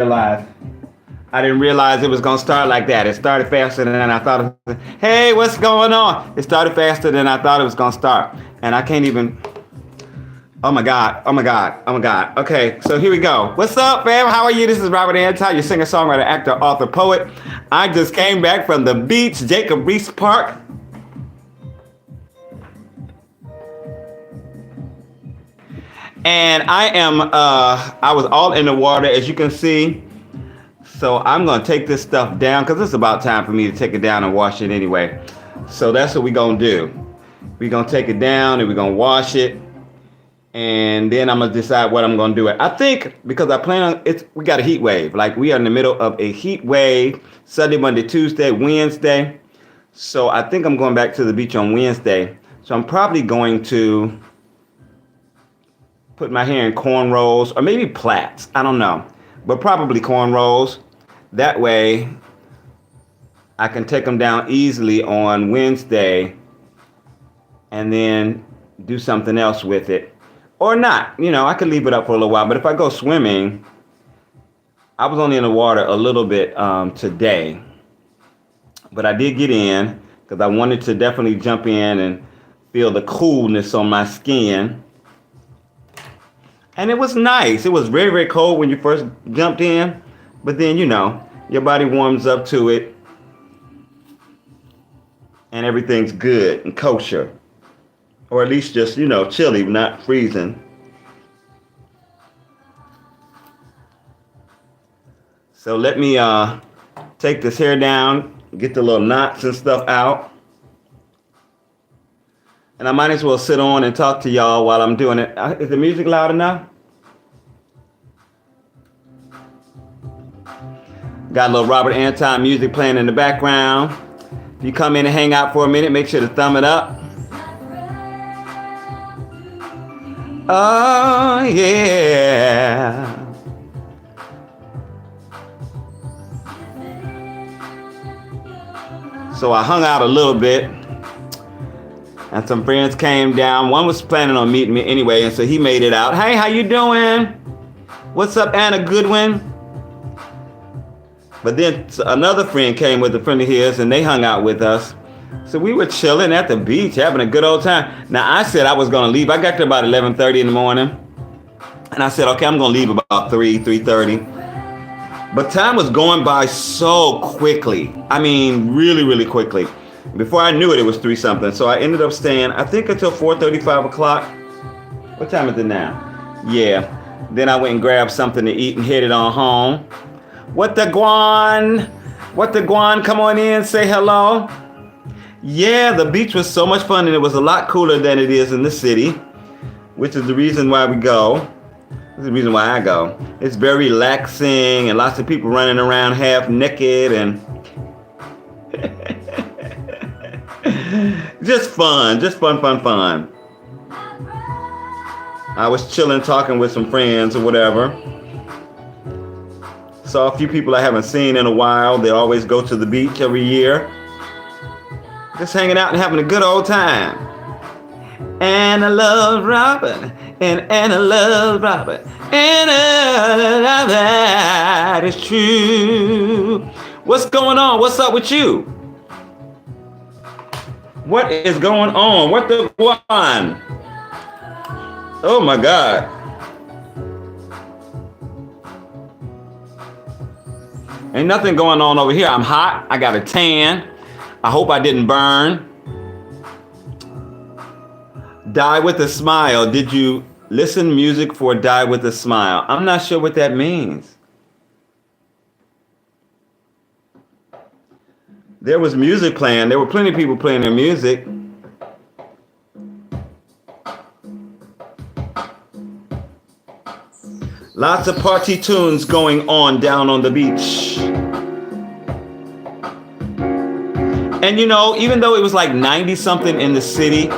realize. I didn't realize it was gonna start like that. It started faster than I thought. Hey, what's going on? It started faster than I thought it was gonna start, and I can't even. Oh my God! Oh my God! Oh my God! Okay, so here we go. What's up, fam? How are you? This is Robert Anti, your singer, songwriter, actor, author, poet. I just came back from the beach, Jacob Riis Park. And I was all in the water, as you can see. So I'm gonna take this stuff down because it's about time for me to take it down and wash it anyway. So that's what we're gonna do. We're gonna take it down and we're gonna wash it. And then I'm gonna decide what I'm gonna do. I think because I plan on it, we got a heat wave. Like we are in the middle of a heat wave, Sunday, Monday, Tuesday, Wednesday. So I think I'm going back to the beach on Wednesday. So I'm probably going to put my hair in cornrows or maybe plaits. I don't know, but probably cornrows. That way I can take them down easily on Wednesday and then do something else with it. Or not, I could leave it up for a little while. But if I go swimming, I was only in the water a little bit today. But I did get in because I wanted to definitely jump in and feel the coolness on my skin. And it was nice. It was very, very cold when you first jumped in. But then, your body warms up to it. And everything's good and kosher. Or at least just, chilly, not freezing. So let me take this hair down, get the little knots and stuff out. And I might as well sit on and talk to y'all while I'm doing it. Is the music loud enough? Got a little Robert Anti music playing in the background. If you come in and hang out for a minute, make sure to thumb it up. Oh, yeah. So I hung out a little bit. And some friends came down. One was planning on meeting me anyway, and so he made it out. Hey, how you doing? What's up, Anna Goodwin? But then another friend came with a friend of his, and they hung out with us. So we were chilling at the beach, having a good old time. Now, I said I was going to leave. I got there about 11:30 in the morning. And I said, okay, I'm going to leave about 3:30. But time was going by so quickly. I mean, really, really quickly. Before I knew it, it was 3 something. So I ended up staying, I think, until 4:30, 5 o'clock. What time is it now? Yeah. Then I went and grabbed something to eat and headed on home. What the guan? What the guan? Come on in, say hello. Yeah, the beach was so much fun, and it was a lot cooler than it is in the city, which is the reason why we go. This is the reason why I go. It's very relaxing, and lots of people running around half naked, and just fun, fun. I was chilling, talking with some friends or whatever. Saw a few people I haven't seen in a while. They always go to the beach every year. Just hanging out and having a good old time. Anna loves Robert, and Anna loves Robert, and Anna loves that is true. What's going on? What's up with you? What is going on? What the one? Oh my God. Ain't nothing going on over here. I'm hot. I got a tan. I hope I didn't burn. Die with a Smile. Did you listen music for Die with a Smile? I'm not sure what that means. There was music playing. There were plenty of people playing their music. Lots of party tunes going on down on the beach. And even though it was like 90 something in the city,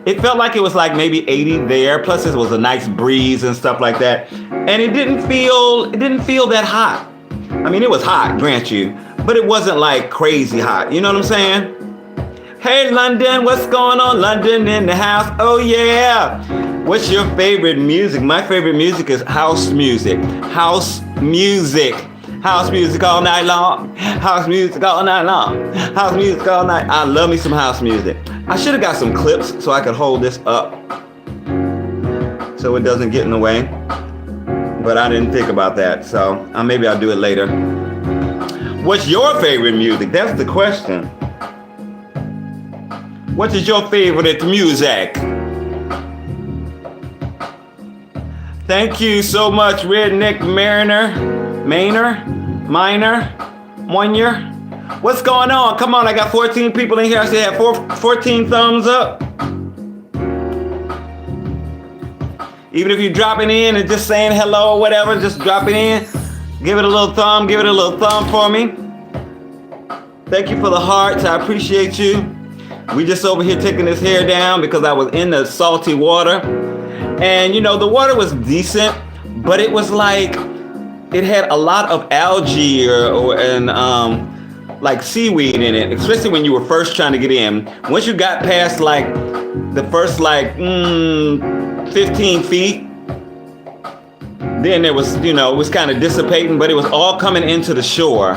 it felt like it was like maybe 80 there. Plus it was a nice breeze and stuff like that. And it didn't feel that hot. I mean, it was hot, grant you, but it wasn't like crazy hot. You know what I'm saying? Hey, London, what's going on? London in the house. Oh, yeah. What's your favorite music? My favorite music is house music. House music. House music all night long. House music all night long. House music all night. I love me some house music. I should have got some clips so I could hold this up so it doesn't get in the way. But I didn't think about that, so maybe I'll do it later. What's your favorite music? That's the question. What is your favorite music? Thank you so much, Redneck Miner. What's going on? Come on, I got 14 people in here. I said I have 14 thumbs up. Even if you're dropping in and just saying hello or whatever, just drop it in. Give it a little thumb. Give it a little thumb for me. Thank you for the hearts. I appreciate you. We just over here taking this hair down because I was in the salty water. And, you know, the water was decent, but it was like, it had a lot of algae and like seaweed in it, especially when you were first trying to get in. Once you got past like the first like 15 feet, then there was, you know, it was kind of dissipating, but it was all coming into the shore.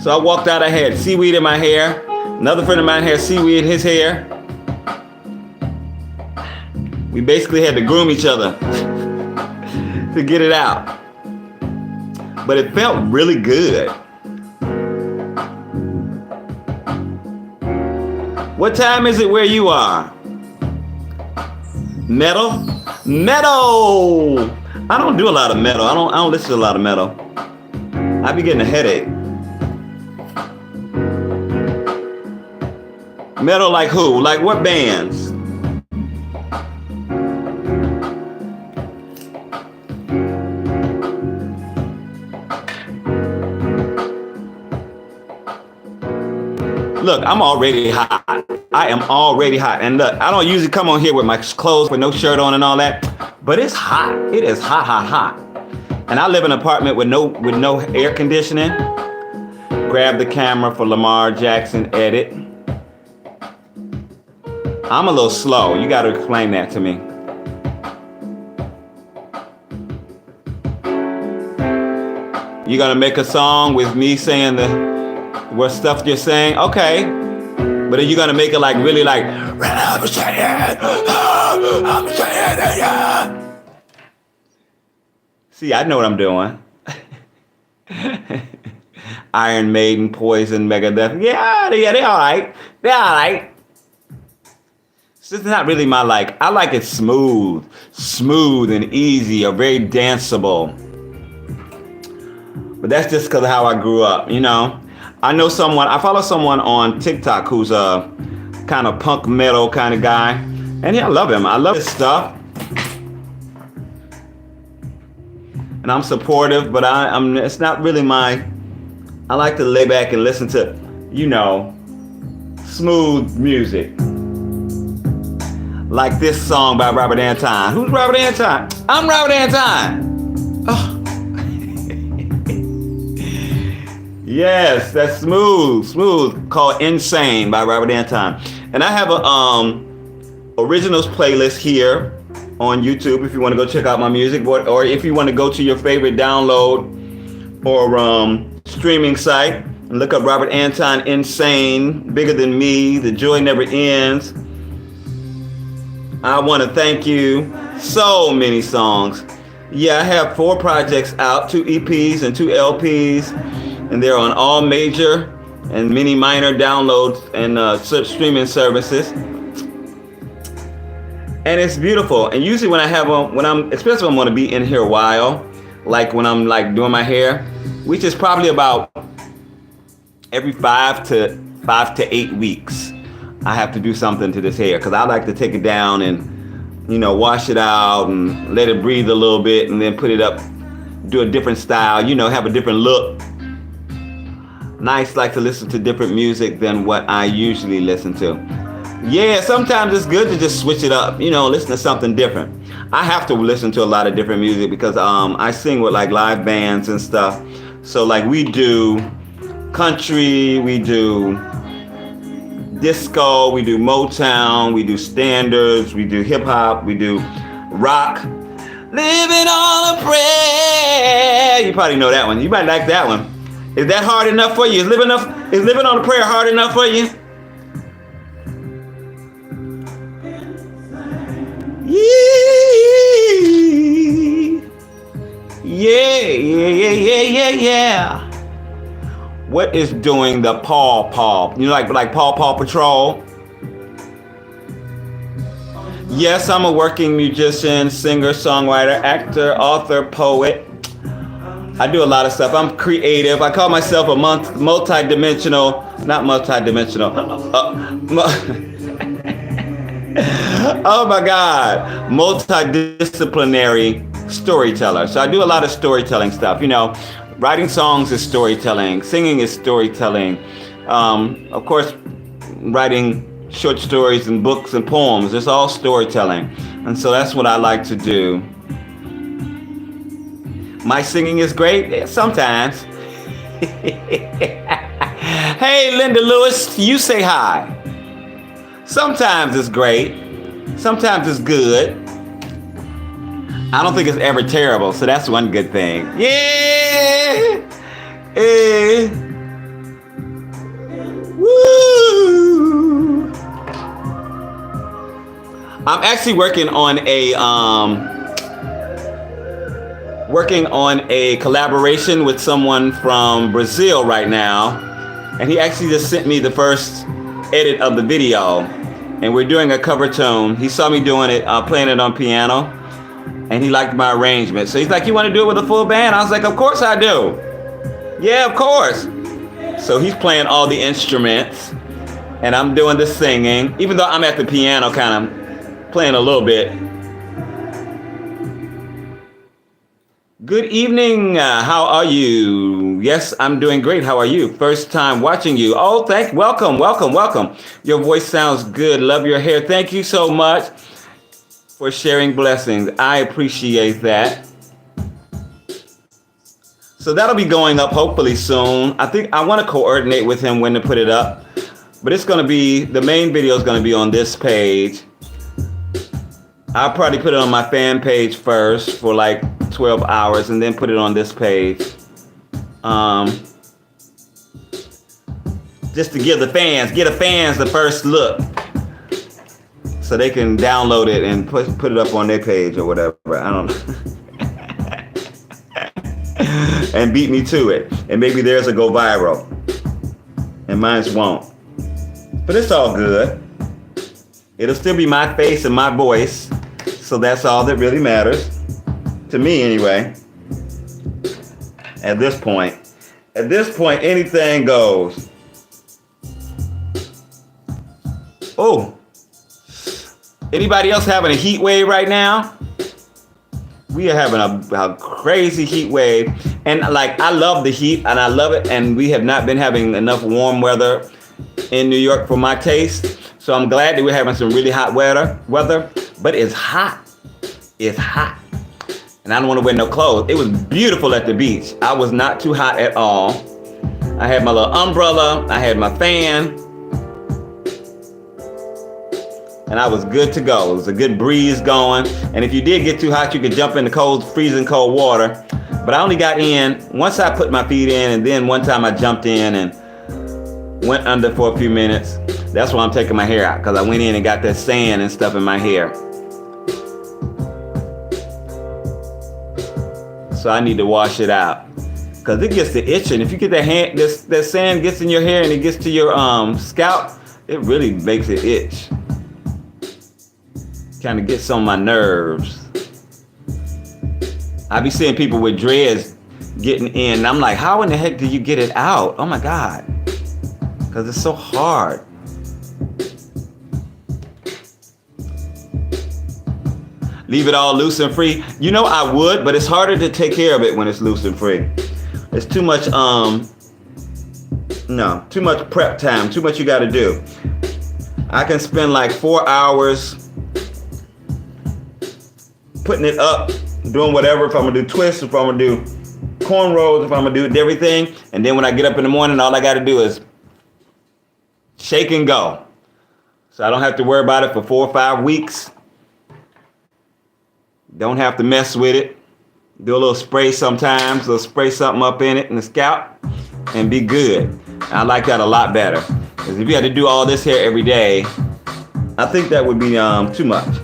So I walked out, I had seaweed in my hair. Another friend of mine had seaweed in his hair. We basically had to groom each other to get it out. But it felt really good. What time is it where you are? Metal? Metal! I don't do a lot of metal. I don't listen to a lot of metal. I be getting a headache. Metal like who? Like what bands? Look, I'm already hot. I am already hot. And look, I don't usually come on here with my clothes with no shirt on and all that, but it's hot. It is hot, hot, hot. And I live in an apartment with no air conditioning. Grab the camera for Lamar Jackson edit. I'm a little slow. You got to explain that to me. You gonna make a song with me saying what stuff you're saying? Okay. But are you gonna make it like really like I'm saying. See, I know what I'm doing. Iron Maiden, Poison, Megadeth. Yeah, they all right. They're all right. It's just not really my like. I like it smooth and easy, or very danceable. But that's just because of how I grew up, you know. I follow someone on TikTok who's a kind of punk metal kind of guy. And yeah, I love him. I love his stuff. And I'm supportive, but it's not really I like to lay back and listen to, you know, smooth music. Like this song by Robert Anton. Who's Robert Anton? I'm Robert Anton. Oh. Yes, that's smooth, called Insane by Robert Anton. And I have a originals playlist here on YouTube if you want to go check out my music, or if you want to go to your favorite download or streaming site and look up Robert Anton Insane, Bigger Than Me, The Joy Never Ends. I want to thank you. So many songs. Yeah, I have 4 projects out, 2 EPs and 2 LPs. And they're on all major and many minor downloads and streaming services. And it's beautiful. And usually when I have especially when I'm going to be in here a while, like when I'm like doing my hair, which is probably about every 5 to 8 weeks, I have to do something to this hair because I like to take it down and, you know, wash it out and let it breathe a little bit and then put it up, do a different style, you know, have a different look. Nice, like to listen to different music than what I usually listen to. Yeah, sometimes it's good to just switch it up, you know, listen to something different. I have to listen to a lot of different music because I sing with like live bands and stuff. So like we do country, we do disco, we do Motown, we do standards, we do hip hop, we do rock. Living on a prayer. You probably know that one. You might like that one. Is that hard enough for you? Is living on a prayer hard enough for you? Yeah. What is doing the Paw? You know, like Paw Patrol? Yes, I'm a working musician, singer, songwriter, actor, author, poet. I do a lot of stuff. I'm creative. I call myself a multi-dimensional. Oh my God. Multidisciplinary storyteller. So I do a lot of storytelling stuff. You know, writing songs is storytelling. Singing is storytelling. Of course, writing short stories and books and poems. It's all storytelling. And so that's what I like to do. My singing is great? Sometimes. Hey, Linda Lewis, you say hi. Sometimes it's great. Sometimes it's good. I don't think it's ever terrible, so that's one good thing. Yeah! Woo! I'm actually working on a collaboration with someone from Brazil right now, and he actually just sent me the first edit of the video, and we're doing a cover tune. He saw me doing it, playing it on piano, and he liked my arrangement. So he's like, "You want to do it with a full band?" I was like, "Of course I do. Yeah, of course." So he's playing all the instruments, and I'm doing the singing, even though I'm at the piano kind of playing a little bit. Good evening. How are you? Yes, I'm doing great. How are you? First time watching you. Oh, welcome. Your voice sounds good. Love your hair. Thank you so much for sharing blessings. I appreciate that. So that'll be going up hopefully soon. I think I want to coordinate with him when to put it up, but it's going to be, the main video is going to be on this page. I'll probably put it on my fan page first for like 12 hours and then put it on this page. Just to give the fans the first look so they can download it and put it up on their page or whatever. I don't know. And beat me to it. And maybe theirs will go viral. And mine won't. But it's all good. It'll still be my face and my voice. So that's all that really matters. To me, anyway. At this point, anything goes. Oh, anybody else having a heat wave right now? We are having a crazy heat wave. And like, I love the heat and I love it. And we have not been having enough warm weather in New York for my taste. So I'm glad that we're having some really hot weather, but it's hot. It's hot. And I don't want to wear no clothes. It was beautiful at the beach. I was not too hot at all. I had my little umbrella. I had my fan. And I was good to go. It was a good breeze going. And if you did get too hot, you could jump in the cold, freezing cold water. But I only got in once I put my feet in, and then one time I jumped in and went under for a few minutes. That's why I'm taking my hair out, because I went in and got that sand and stuff in my hair. So I need to wash it out, because it gets to itching. If you get that sand gets in your hair and it gets to your scalp, it really makes it itch. Kind of gets on my nerves. I be seeing people with dreads getting in, and I'm like, how in the heck do you get it out? Oh my God. Because it's so hard. Leave it all loose and free. You know, I would, but it's harder to take care of it when it's loose and free. It's too much, too much prep time, too much you got to do. I can spend like 4 hours putting it up, doing whatever, if I'm gonna do twists, if I'm gonna do cornrows, if I'm gonna do everything. And then when I get up in the morning, all I got to do is shake and go. So I don't have to worry about it for 4 or 5 weeks. Don't have to mess with it. Do a little spray sometimes, or spray something up in it in the scalp and be good. I like that a lot better. Because if you had to do all this hair every day, I think that would be too much.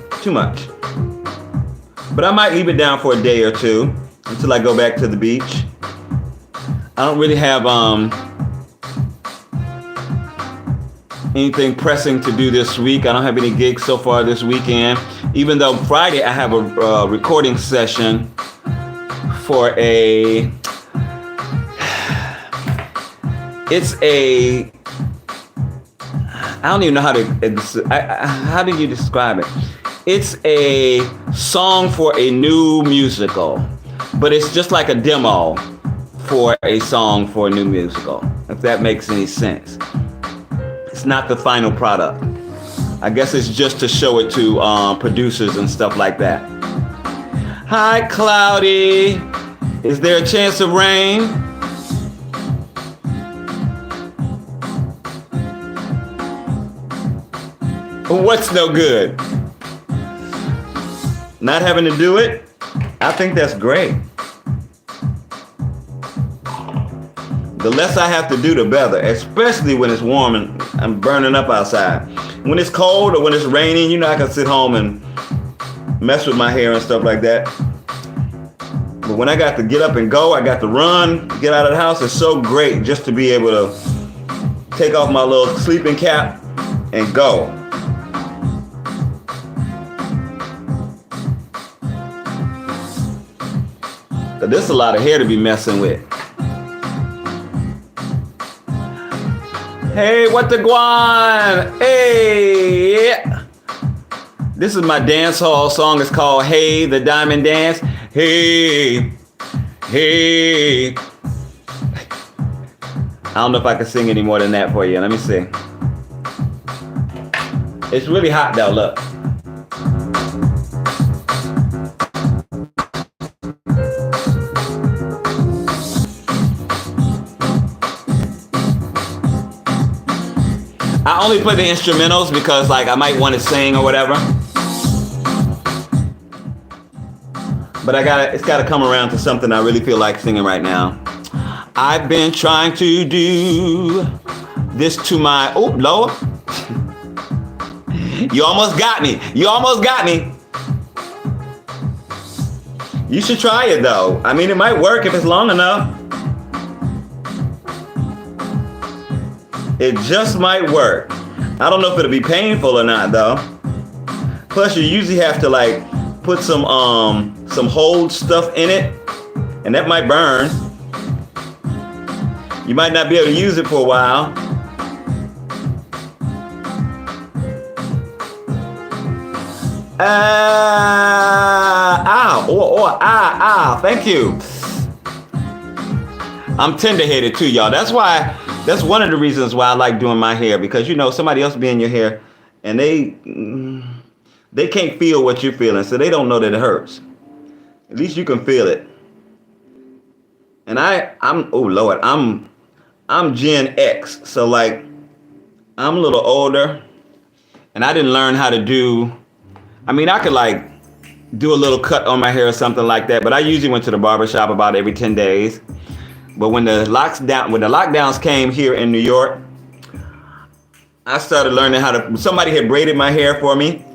But I might leave it down for a day or two until I go back to the beach. I don't really have anything pressing to do this week. I don't have any gigs so far this weekend. Even though Friday I have a recording session for I don't even know how do you describe it? It's a song for a new musical, but it's just like a demo for a song for a new musical, if that makes any sense. It's not the final product. I guess it's just to show it to producers and stuff like that. Hi, Cloudy. Is there a chance of rain? What's no good? Not having to do it? I think that's great. The less I have to do, the better, especially when it's warm and I'm burning up outside. When it's cold or when it's raining, you know, I can sit home and mess with my hair and stuff like that. But when I got to get up and go, I got to run, get out of the house, it's so great just to be able to take off my little sleeping cap and go. But this is a lot of hair to be messing with. Hey, what the guan? Hey! This is my dance hall song. It's called Hey, the Diamond Dance. Hey, hey. I don't know if I can sing any more than that for you. Let me see. It's really hot though, look. I only play the instrumentals because like I might want to sing or whatever. But it's gotta come around to something I really feel like singing right now. I've been trying to do this to my, oh, Lord. You almost got me. You almost got me. You should try it though. I mean, it might work if it's long enough. It just might work. I don't know if it'll be painful or not though. Plus you usually have to like put some hold stuff in it, and that might burn. You might not be able to use it for a while. Ow, thank you. I'm tender-headed too, y'all. That's one of the reasons why I like doing my hair, because you know somebody else be in your hair and they can't feel what you're feeling, so they don't know that it hurts. At least you can feel it. And I'm Gen X, so like I'm a little older, and I didn't learn how to do. I mean, I could like do a little cut on my hair or something like that, but I usually went to the barber shop about every 10 days. But when the lockdowns came here in New York, I started learning how to. Somebody had braided my hair for me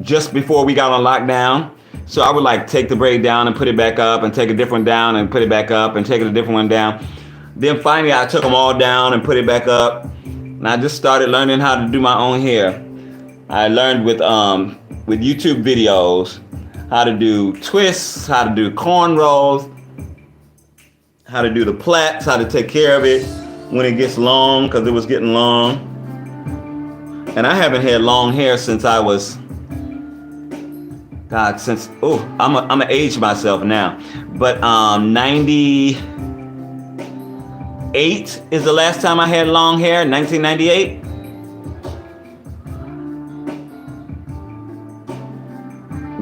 just before we got on lockdown. So I would like take the braid down and put it back up, and take a different down and put it back up, and take a different one down. Then finally I took them all down and put it back up. And I just started learning how to do my own hair. I learned with YouTube videos how to do twists, how to do cornrows, how to do the plaits, how to take care of it when it gets long, because it was getting long. And I haven't had long hair since I was, I'm gonna age myself now. But 98 is the last time I had long hair, 1998.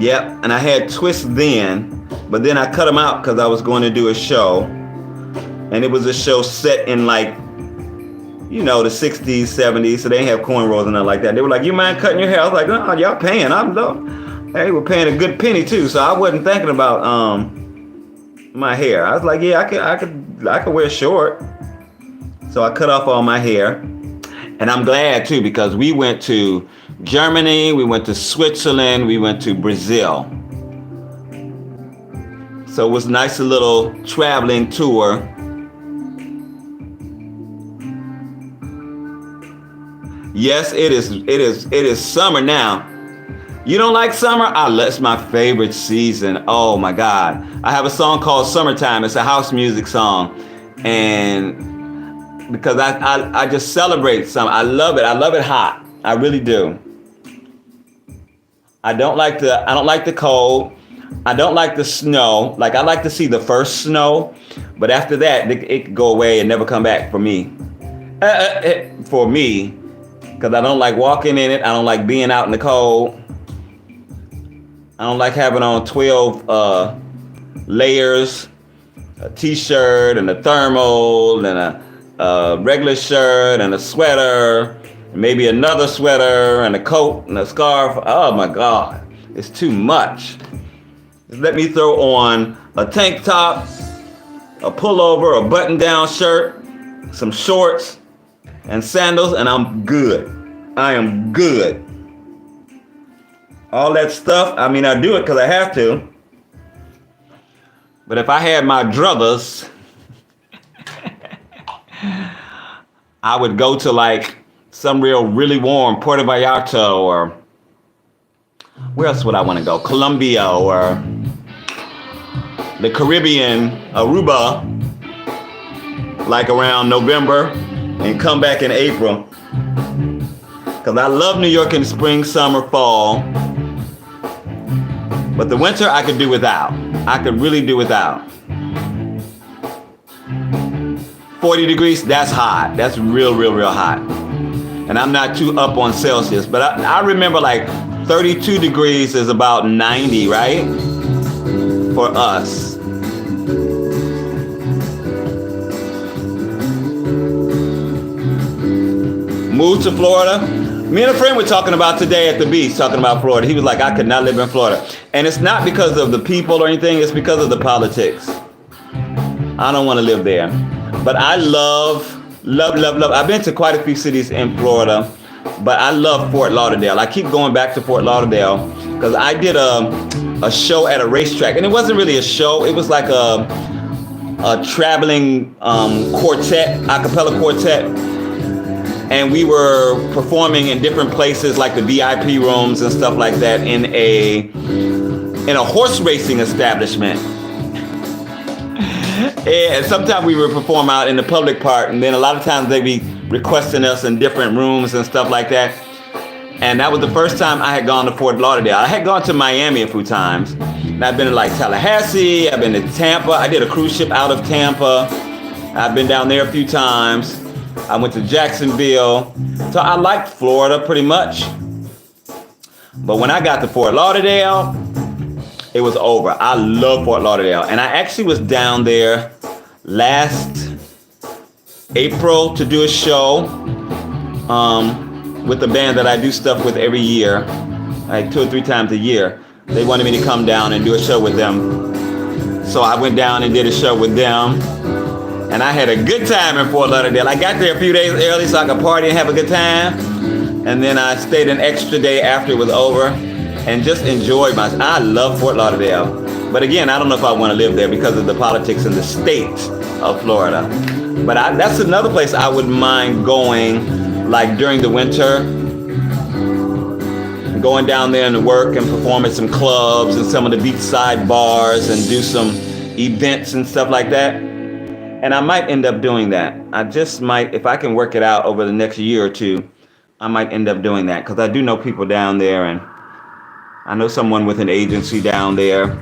Yep, and I had twists then, but then I cut them out because I was going to do a show. And it was a show set in like you know, the 60s, 70s, so they didn't have cornrows and nothing like that. They were like, you mind cutting your hair? I was like, no, y'all paying. They were paying a good penny too, so I wasn't thinking about my hair. I was like, yeah, I could wear short. So I cut off all my hair. And I'm glad too, because we went to Germany, we went to Switzerland, we went to Brazil. So it was a nice little traveling tour. Yes, it is summer now. You don't like summer? It's my favorite season. Oh my God. I have a song called Summertime. It's a house music song. And because I just celebrate summer. I love it. I love it hot. I really do. I don't like the cold. I don't like the snow. Like, I like to see the first snow, but after that, it could go away and never come back for me. For me, because I don't like walking in it. I don't like being out in the cold. I don't like having on 12 layers, a t-shirt and a thermal and a regular shirt and a sweater, and maybe another sweater and a coat and a scarf. Oh my God, it's too much. Just let me throw on a tank top, a pullover, a button-down shirt, some shorts, and sandals, and I'm good. I am good. All that stuff, I mean, I do it because I have to. But if I had my druthers, I would go to like some really warm Puerto Vallarta, or where else would I want to go? Colombia or the Caribbean, Aruba, like around November, and come back in April. Because I love New York in spring, summer, fall. But the winter I could do without. I could really do without. 40 degrees, that's hot. That's real hot. And I'm not too up on Celsius, but I remember like 32 degrees is about 90, right? For us. Moved to Florida. Me and a friend were talking about today at the beach, talking about Florida. He was like, I could not live in Florida. And it's not because of the people or anything, it's because of the politics. I don't want to live there. But I love. I've been to quite a few cities in Florida, but I love Fort Lauderdale. I keep going back to Fort Lauderdale because I did a show at a racetrack. And it wasn't really a show. It was like a traveling quartet, a cappella quartet. And we were performing in different places like the VIP rooms and stuff like that in a horse racing establishment. And sometimes we would perform out in the public part, and then a lot of times they'd be requesting us in different rooms and stuff like that. And that was the first time I had gone to Fort Lauderdale. I had gone to Miami a few times. And I've been to like Tallahassee, I've been to Tampa. I did a cruise ship out of Tampa. I've been down there a few times. I went to Jacksonville. So I liked Florida pretty much. But when I got to Fort Lauderdale, it was over. I love Fort Lauderdale. And I actually was down there last April to do a show with the band that I do stuff with every year, like 2 or 3 times a year. They wanted me to come down and do a show with them. So I went down and did a show with them. And I had a good time in Fort Lauderdale. I got there a few days early so I could party and have a good time. And then I stayed an extra day after it was over and just enjoyed myself. I love Fort Lauderdale. But again, I don't know if I want to live there because of the politics in the state of Florida. But that's another place I wouldn't mind going, like during the winter. Going down there and work and perform at some clubs and some of the beachside bars and do some events and stuff like that. And I might end up doing that. I just might, if I can work it out over the next year or two, I might end up doing that because I do know people down there, and I know someone with an agency down there.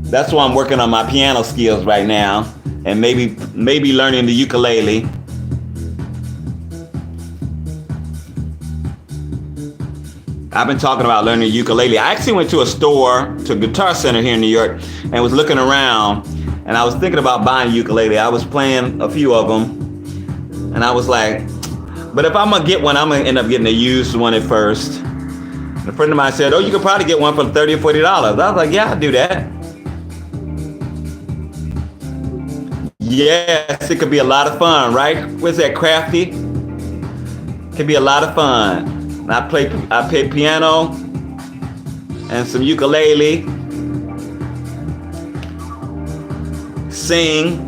That's why I'm working on my piano skills right now, and maybe learning the ukulele. I've been talking about learning ukulele. I actually went to a store, to a guitar center here in New York, and was looking around, And I was thinking about buying a ukulele. I was playing a few of them, and I was like, but if I'm gonna get one, I'm gonna end up getting a used one at first. And a friend of mine said, oh, you could probably get one for $30 or $40. I was like, yeah, I'll do that. Yes, it could be a lot of fun, right? What's that, crafty? It could be a lot of fun. And I play piano and some ukulele, sing,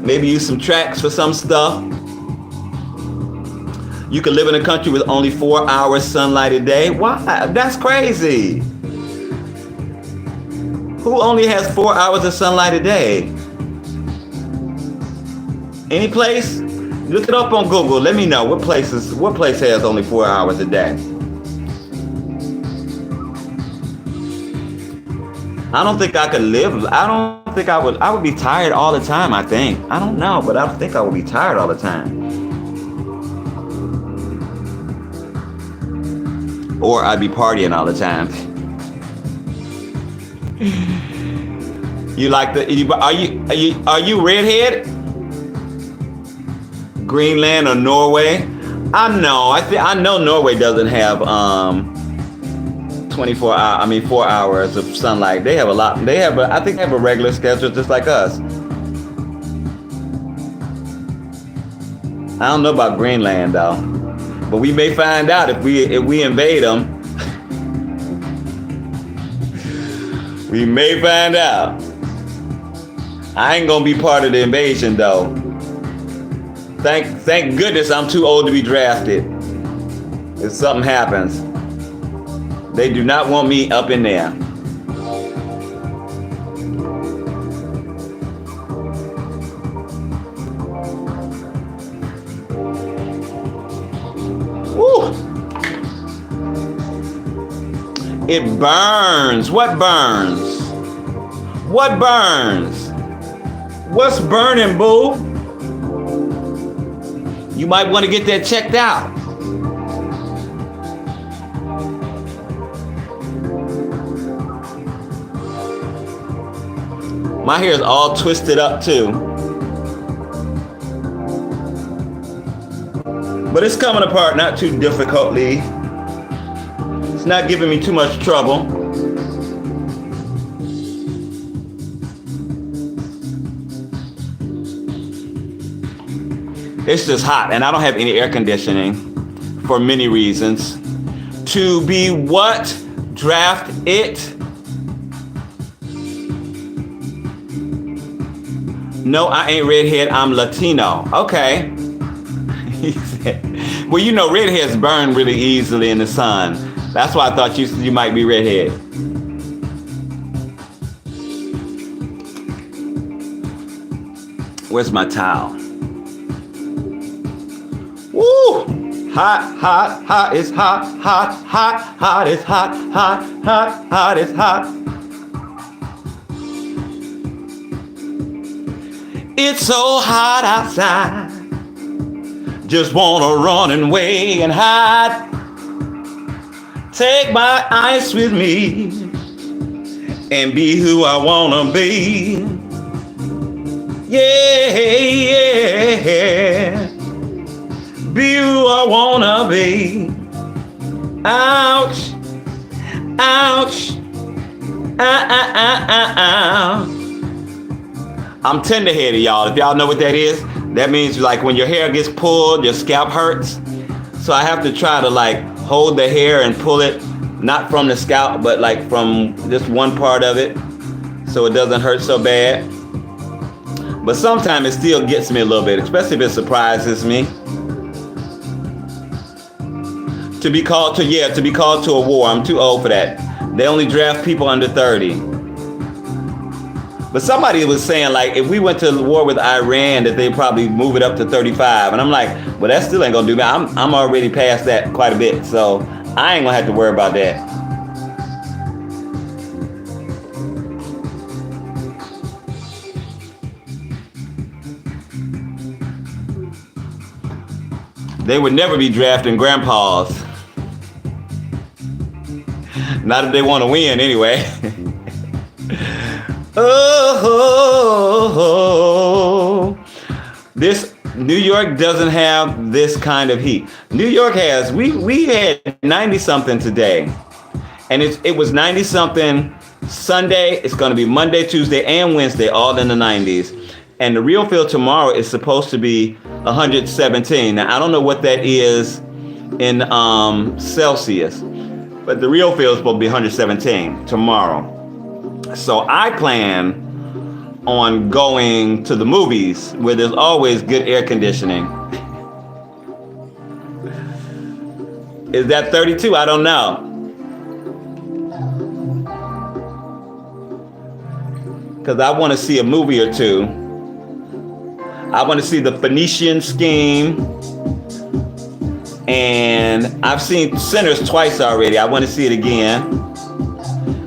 maybe use some tracks for some stuff. You could live in a country with only 4 hours sunlight a day. Why? That's crazy. Who only has 4 hours of sunlight a day? Any place? Look it up on Google. Let me know what place has only 4 hours a day. I don't think I could live. I don't think I would. I would be tired all the time, I think. I don't know, but I think I would be tired all the time. Or I'd be partying all the time. You like are you redhead? Greenland or Norway? I know Norway doesn't have 4 hours of sunlight. They have a lot. I think they have a regular schedule just like us. I don't know about Greenland though, but we may find out if we invade them. We may find out. I ain't gonna be part of the invasion though. Thank goodness I'm too old to be drafted. If something happens, they do not want me up in there. Woo! It burns. What burns? What burns? What's burning, boo? You might want to get that checked out. My hair is all twisted up too. But it's coming apart not too difficultly. It's not giving me too much trouble. It's just hot, and I don't have any air conditioning for many reasons. To be what? Draft it? No, I ain't redhead, I'm Latino. Okay. He said, well, you know, redheads burn really easily in the sun. That's why I thought you might be redhead. Where's my towel? Woo! Hot, hot, hot, it's hot, hot, hot, hot, it's hot, hot, hot, hot, it's hot. It's so hot outside. Just wanna run away and hide. Take my ice with me and be who I wanna be. Yeah, yeah. Be who I wanna be. Ouch, ouch, ouch. I'm tender-headed, y'all. If y'all know what that is, that means like when your hair gets pulled, your scalp hurts. So I have to try to like hold the hair and pull it, not from the scalp, but like from just one part of it, so it doesn't hurt so bad. But sometimes it still gets me a little bit, especially if it surprises me. To be called to a war. I'm too old for that. They only draft people under 30. But somebody was saying like if we went to war with Iran that they'd probably move it up to 35. And I'm like, well, that still ain't gonna do me. I'm already past that quite a bit. So I ain't gonna have to worry about that. They would never be drafting grandpas. Not if they want to win, anyway. Oh, oh, This New York doesn't have this kind of heat. New York has, we had 90 something today. And it was 90 something Sunday. It's going to be Monday, Tuesday, and Wednesday, all in the 90s. And the real feel tomorrow is supposed to be 117. Now, I don't know what that is in Celsius, but the real feel is supposed to be 117 tomorrow. So I plan on going to the movies where there's always good air conditioning. Is that 32? I don't know. Because I want to see a movie or two. I want to see the Phoenician Scheme. And I've seen Sinners twice already. I want to see it again.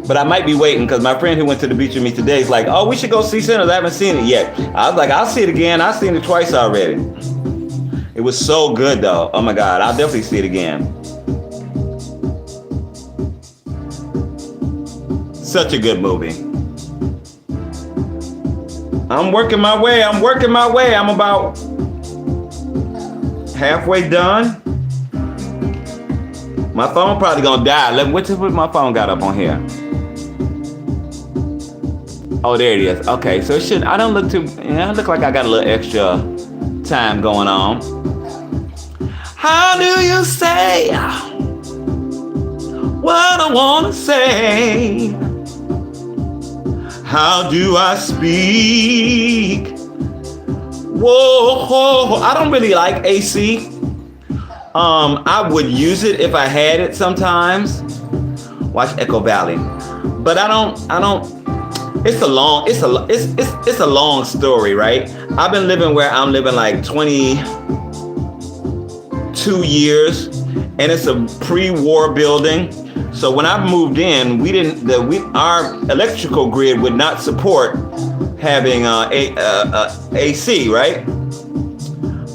But I might be waiting because my friend who went to the beach with me today is like, oh, we should go see Sinners. I haven't seen it yet. I was like, I'll see it again. I've seen it twice already. It was so good though. Oh my God, I'll definitely see it again. Such a good movie. I'm working my way. I'm about halfway done. My phone probably gonna die. What my phone got up on here? Oh, there it is. Okay, so I don't look too, I look like I got a little extra time going on. How do you say what I wanna say? How do I speak? Whoa, I don't really like AC. I would use it if I had it sometimes. Watch Echo Valley. But I don't, it's a long story, right? I've been living where I'm living like 22 years, and it's a pre-war building. So when I moved in, our electrical grid would not support having AC, right?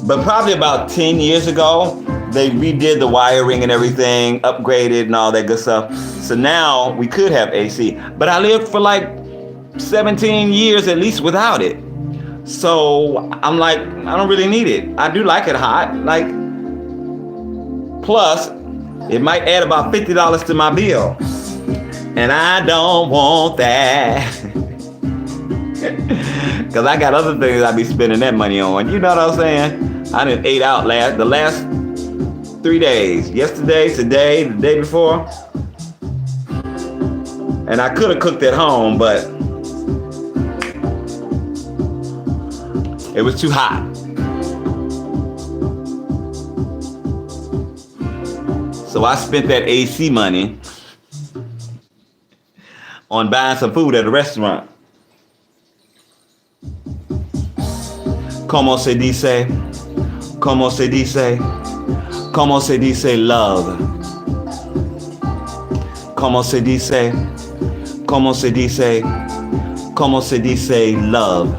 But probably about 10 years ago, they redid the wiring and everything, upgraded and all that good stuff. So now we could have AC. But I lived for like 17 years at least without it. So I'm like, I don't really need it. I do like it hot. Like, plus, it might add about $50 to my bill. And I don't want that. Because I got other things I be spending that money on. You know what I'm saying? I done ate out the last 3 days. Yesterday, today, the day before. And I could have cooked at home, but it was too hot. So I spent that AC money on buying some food at a restaurant. Como se dice? Como se dice? Como se dice love? Como se dice? Como se dice? Como se dice love?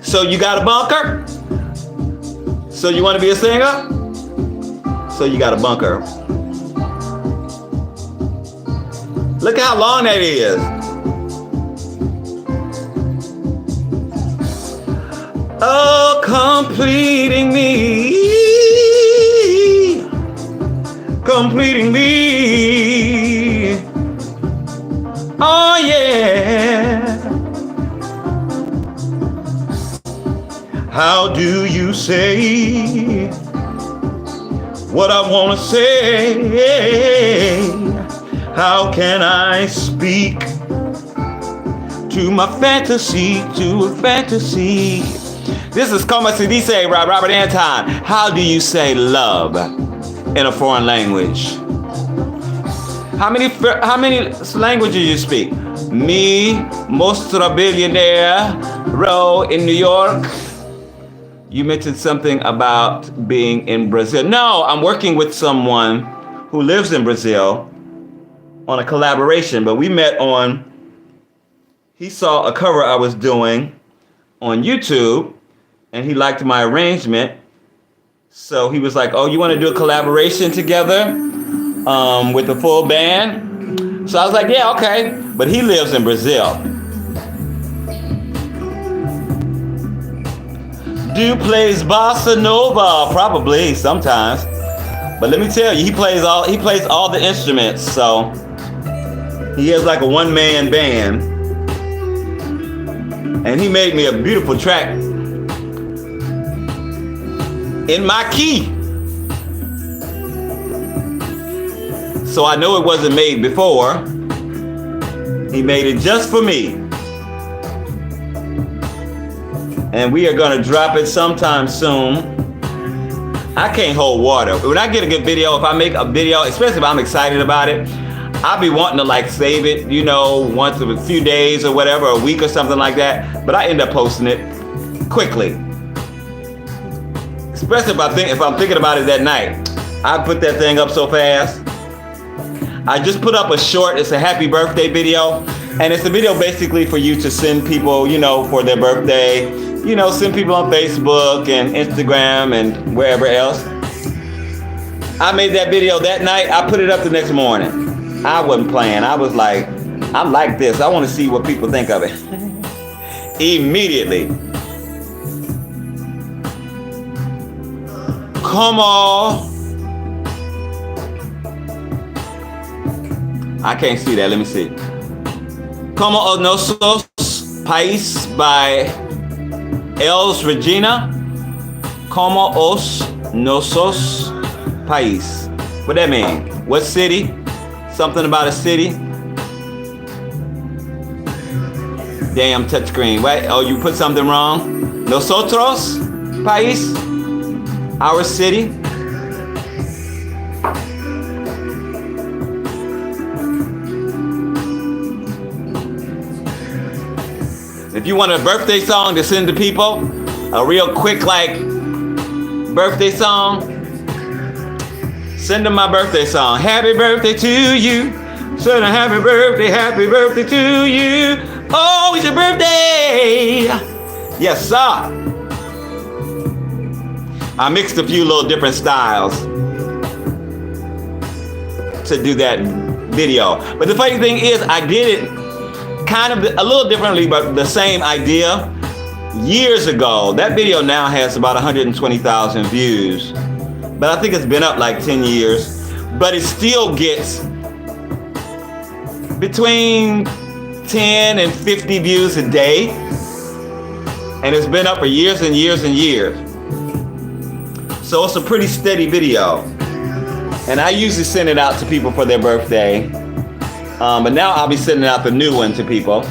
So you got a bunker? So you want to be a singer? So you got a bunker. Look how long that is. Oh, completing me. Completing me. Oh, yeah. How do you say what I want to say? How can I speak to my fantasy, to a fantasy? This is Como se dice, Robert Anton. How do you say love in a foreign language? How many languages you speak? Me, mostro billionaire, row in New York. You mentioned something about being in Brazil. No, I'm working with someone who lives in Brazil on a collaboration, but we met he saw a cover I was doing on YouTube, and he liked my arrangement. So he was like, oh, you want to do a collaboration together with the full band? So I was like, yeah, okay. But he lives in Brazil. Dude plays bossa nova, probably sometimes. But let me tell you, he plays all the instruments. So he has like a one-man band, and he made me a beautiful track in my key. So I know it wasn't made before. He made it just for me. And we are gonna drop it sometime soon. I can't hold water. When I get a good video, if I make a video, especially if I'm excited about it, I'll be wanting to like save it, you know, once in a few days or whatever, a week or something like that. But I end up posting it quickly. Especially if I'm thinking about it that night. I put that thing up so fast. I just put up a short, it's a happy birthday video. And it's a video basically for you to send people, you know, for their birthday. You know, send people on Facebook and Instagram and wherever else. I made that video that night. I put it up the next morning. I wasn't playing. I was like, I'm like this. I want to see what people think of it. Immediately. Come on. I can't see that. Let me see. Como Nosos País by Els Regina. Como os nosos país. What that mean? What city? Something about a city? Damn touchscreen. What? Oh, you put something wrong? Nosotros país. Our city. If you want a birthday song to send to people, a real quick like birthday song, send them my birthday song. Happy birthday to you. Send a happy birthday to you. Oh, it's your birthday. Yes, sir. I mixed a few little different styles to do that video. But the funny thing is, I did it kind of a little differently, but the same idea years ago. That video now has about 120,000 views, but I think it's been up like 10 years, but it still gets between 10 and 50 views a day, and it's been up for years and years and years. So it's a pretty steady video, and I usually send it out to people for their birthday. But now I'll be sending out the new one to people.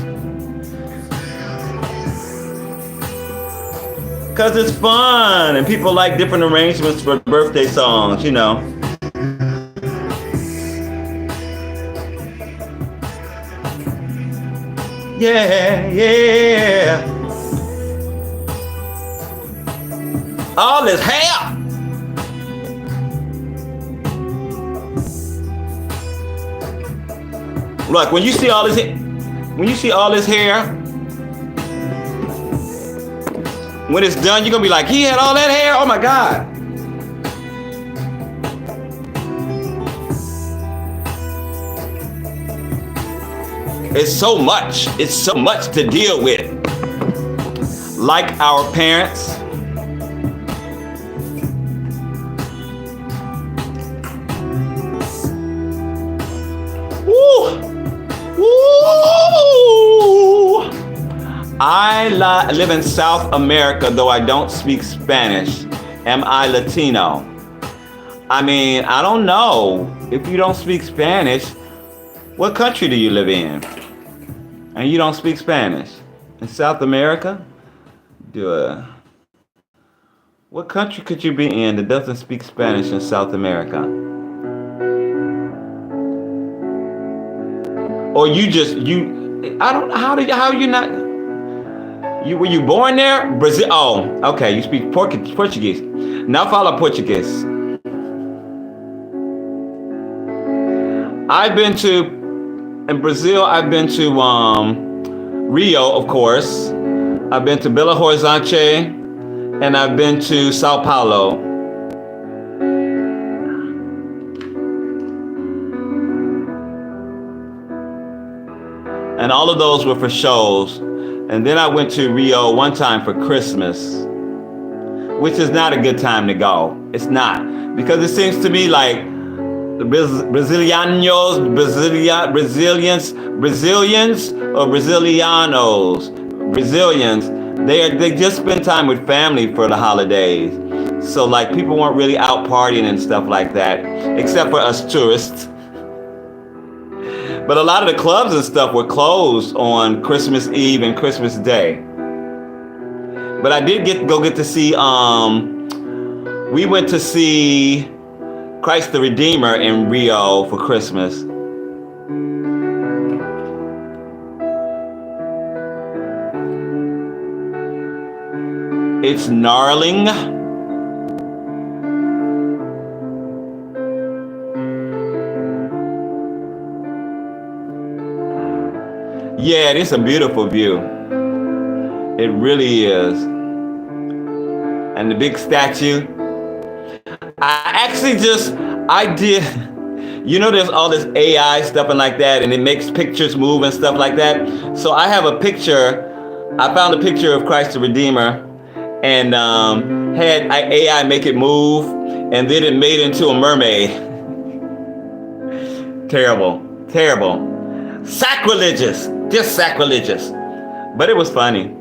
Cause it's fun and people like different arrangements for birthday songs, you know. Yeah, yeah. All this hair. Look, when you see all this hair, when it's done, you're gonna be like, he had all that hair? Oh my God. It's so much to deal with. Like our parents. I live in South America, though I don't speak Spanish. Am I Latino? I mean, I don't know. If you don't speak Spanish, what country do you live in? And you don't speak Spanish? In South America? What country could you be in that doesn't speak Spanish in South America? Or I don't know, how are you not? Were you born there? Brazil? Oh, okay. You speak Portuguese. Now follow Portuguese. In Brazil, I've been to Rio, of course. I've been to Belo Horizonte, and I've been to Sao Paulo. And all of those were for shows. And then I went to Rio one time for Christmas. which is not a good time to go. It's not, because it seems to me like the Brazilianos, Brazilians, they just spend time with family for the holidays. So like people weren't really out partying and stuff like that, except for us tourists. But a lot of the clubs and stuff were closed on Christmas Eve and Christmas Day. But I did get to see, we went to see Christ the Redeemer in Rio for Christmas. It's gnarling. Yeah, it's a beautiful view. It really is. And the big statue. I did, you know, there's all this AI stuff and like that, and it makes pictures move and stuff like that. So I have a picture, I found a picture of Christ the Redeemer, and had AI make it move, and then it made into a mermaid. Terrible, terrible. Sacrilegious, just sacrilegious. But it was funny.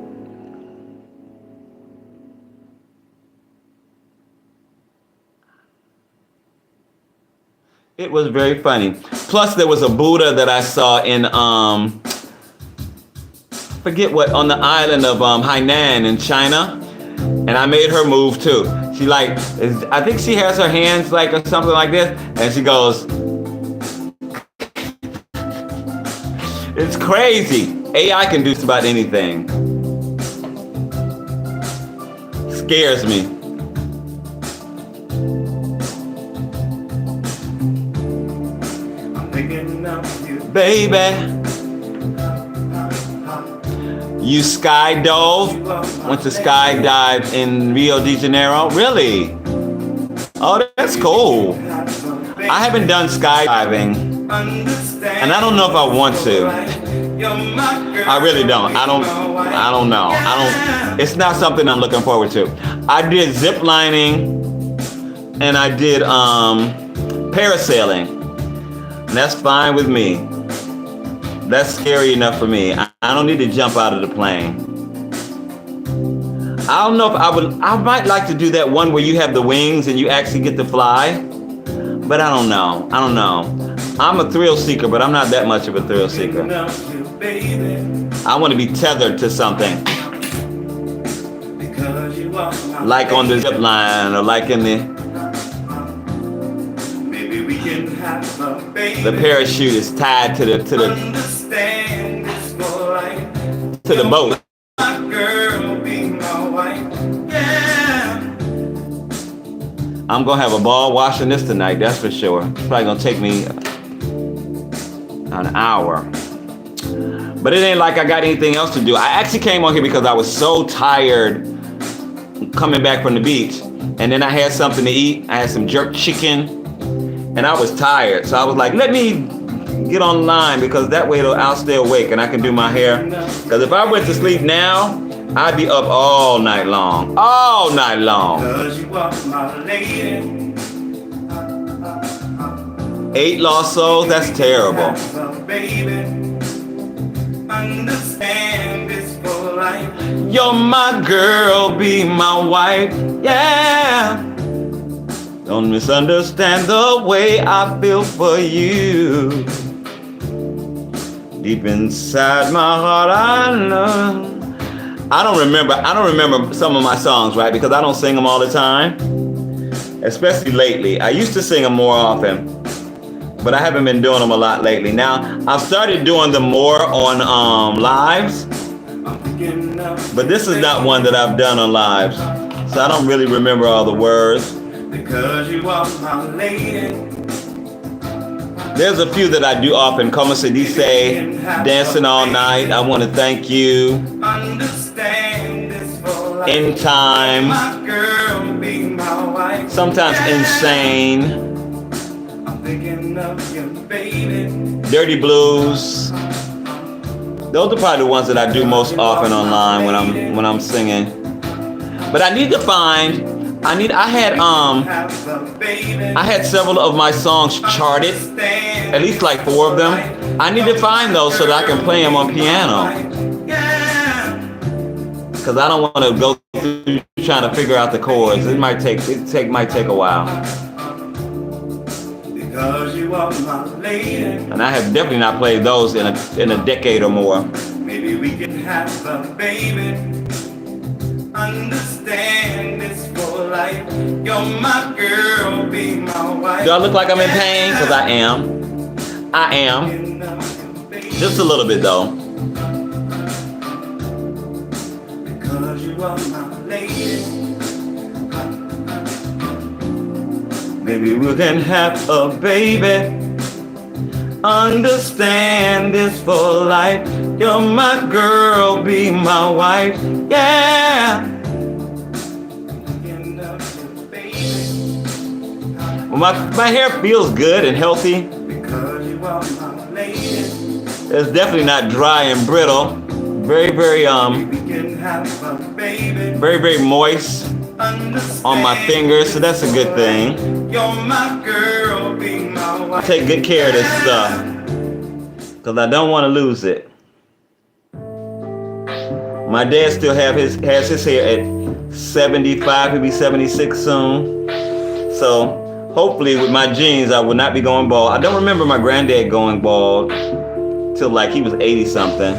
It was very funny. Plus, there was a Buddha that I saw in, forget what, on the island of Hainan in China. And I made her move too. She like, I think she has her hands like or something like this. And she goes, it's crazy. AI can do just about anything. Scares me. Baby, you skydove? Went to skydive in Rio de Janeiro? Really? Oh, that's cool. I haven't done skydiving, and I don't know if I want to. I really don't. I don't know. It's not something I'm looking forward to. I did zip lining, and I did parasailing. And that's fine with me. That's scary enough for me. I don't need to jump out of the plane. I don't know if I might like to do that one where you have the wings and you actually get to fly. But I don't know. I'm a thrill seeker, but I'm not that much of a thrill seeker. I want to be tethered to something. Like on the zip line or like in the parachute is tied to the boat. I'm gonna have a ball watching this tonight, that's for sure. It's probably gonna take me an hour. But it ain't like I got anything else to do. I actually came on here because I was so tired coming back from the beach. And then I had something to eat. I had some jerk chicken. And I was tired, so I was like, let me get online because that way I'll stay awake and I can do my hair. Because if I went to sleep now, I'd be up all night long. All night long. 8 lost souls, that's terrible. You're my girl, be my wife, yeah. Don't misunderstand the way I feel for you. Deep inside my heart, I know. I don't remember some of my songs, right? Because I don't sing them all the time, especially lately. I used to sing them more often, but I haven't been doing them a lot lately. Now, I've started doing them more on lives, but this is not one that I've done on lives, so I don't really remember all the words. Because you are my lady. There's a few that I do often. Como se dice, dancing all night. I want to thank you. In time. Sometimes insane. Dirty blues. Those are probably the ones that I do most often online when I'm singing. But I need to find I had several of my songs charted, at least like 4 of them. I need to find those so that I can play them on piano. Because I don't want to go through trying to figure out the chords. It might take a while. Because you are my lady. And I have definitely not played those in a decade or more. Maybe we can have a baby. Understand this for life. You're my girl, be my wife. Do I look like I'm in pain? Because I am. I am. Just a little bit though. Because you are my lady. Maybe we can have a baby. Understand this for life. You're my girl, be my wife. Yeah. Well, my hair feels good and healthy. It's definitely not dry and brittle. Very, very moist on my fingers, so that's a good thing. I take good care of this stuff because I don't want to lose it. My dad still has his hair at 75. He'll be 76 soon. So hopefully with my genes, I will not be going bald. I don't remember my granddad going bald till like he was 80 something.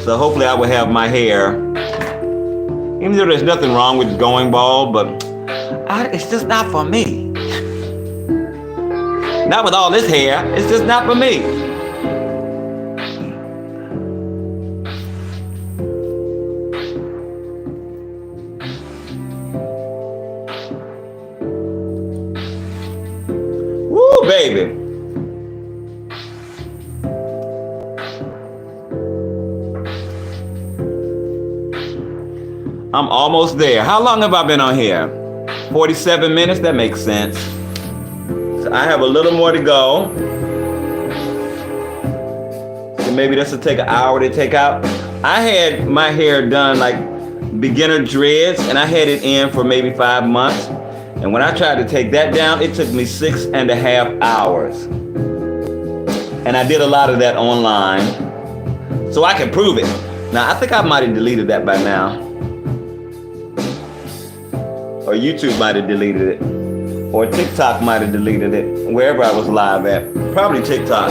So hopefully I will have my hair. Even though there's nothing wrong with going bald, but it's just not for me. Not with all this hair. It's just not for me. Woo, baby. I'm almost there. How long have I been on here? 47 minutes? That makes sense. So I have a little more to go. So maybe this will take an hour to take out. I had my hair done like beginner dreads, and I had it in for maybe 5 months. And when I tried to take that down, it took me 6.5 hours. And I did a lot of that online. So I can prove it. Now, I think I might have deleted that by now. Or YouTube might have deleted it. Or TikTok might have deleted it. Wherever I was live at. Probably TikTok.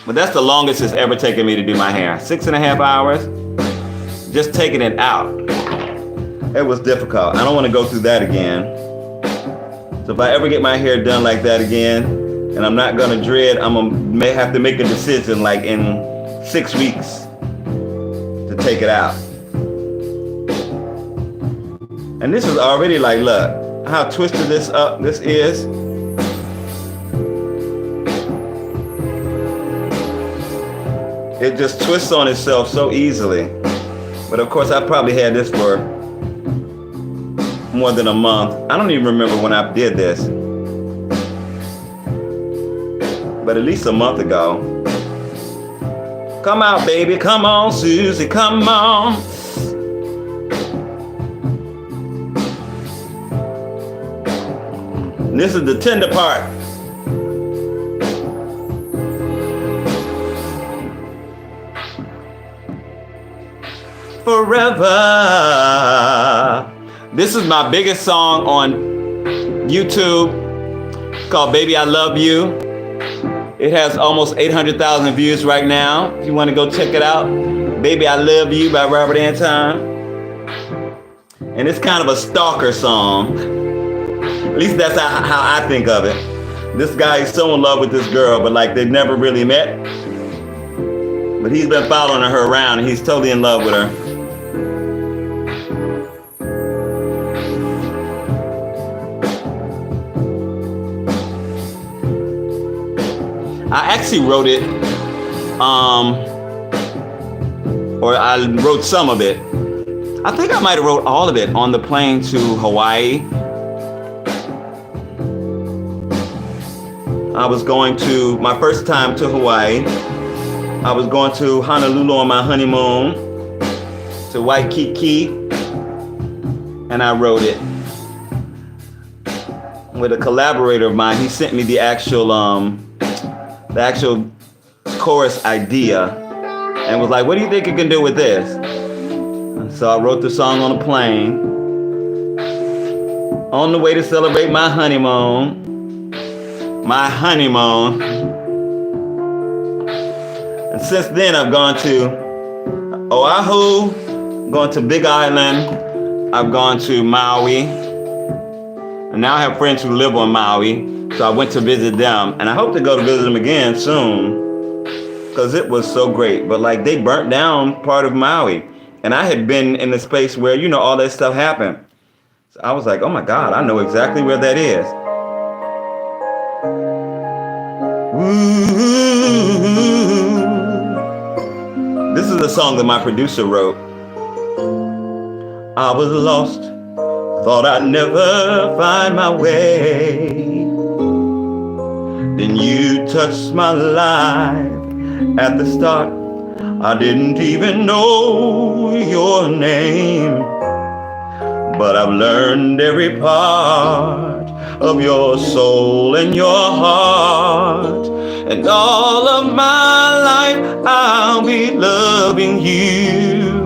But that's the longest it's ever taken me to do my hair. 6.5 hours. Just taking it out. It was difficult. I don't want to go through that again. So if I ever get my hair done like that again, and I'm not gonna dread, may have to make a decision like in 6 weeks to take it out. And this is already like, look, how twisted this is. It just twists on itself so easily. But of course, I probably had this for more than a month. I don't even remember when I did this. But at least a month ago. Come out, baby. Come on, Susie. Come on. This is the tender part. Forever. This is my biggest song on YouTube. It's called Baby I Love You. It has almost 800,000 views right now. If you want to go check it out. Baby I Love You by Robert Anton. And it's kind of a stalker song. At least that's how I think of it. This guy is so in love with this girl, but like they've never really met. But he's been following her around and he's totally in love with her. I actually wrote it, or I wrote some of it. I think I might have wrote all of it on the plane to Hawaii. I was going to, my first time to Hawaii. I was going to Honolulu on my honeymoon, to Waikiki, and I wrote it with a collaborator of mine. He sent me the actual chorus idea and was like, what do you think you can do with this? And so I wrote the song on a plane on the way to celebrate my honeymoon. And since then I've gone to Oahu, gone to Big Island, I've gone to Maui, and now I have friends who live on Maui, so I went to visit them, and I hope to go to visit them again soon, because it was so great. But like, they burnt down part of Maui, and I had been in the space where, you know, all that stuff happened. So I was like, oh my God, I know exactly where that is. This is a song that my producer wrote. I was lost, thought I'd never find my way. Then you touched my life at the start. I didn't even know your name, but I've learned every part of your soul and your heart. And all of my life I'll be loving you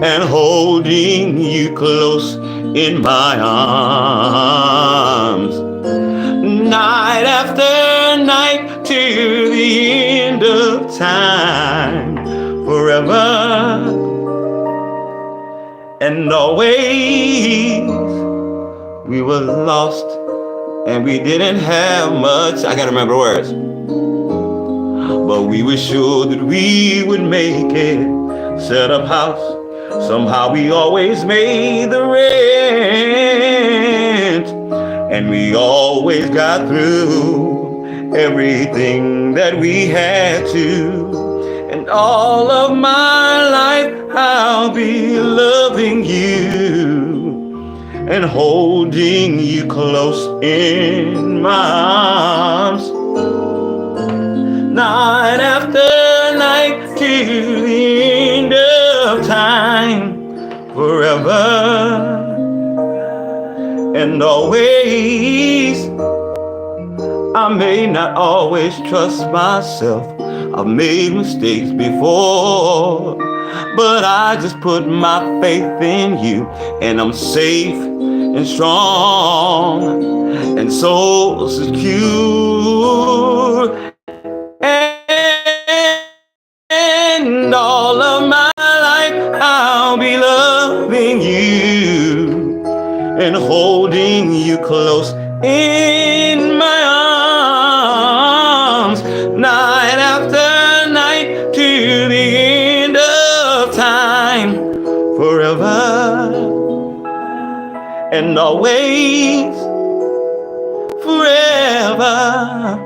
and holding you close in my arms, night after night to the end of time, forever and always. We were lost and we didn't have much. I gotta remember the words. But we were sure that we would make it. Set up house, somehow we always made the rent. And we always got through everything that we had to. And all of my life I'll be loving you and holding you close in my arms, night after night to the end of time, forever and always. I may not always trust myself, I've made mistakes before, but I just put my faith in you, and I'm safe and strong and so secure. And all of my life I'll be loving you and holding you close in my arms, night after night to the end of time, forever and always, forever,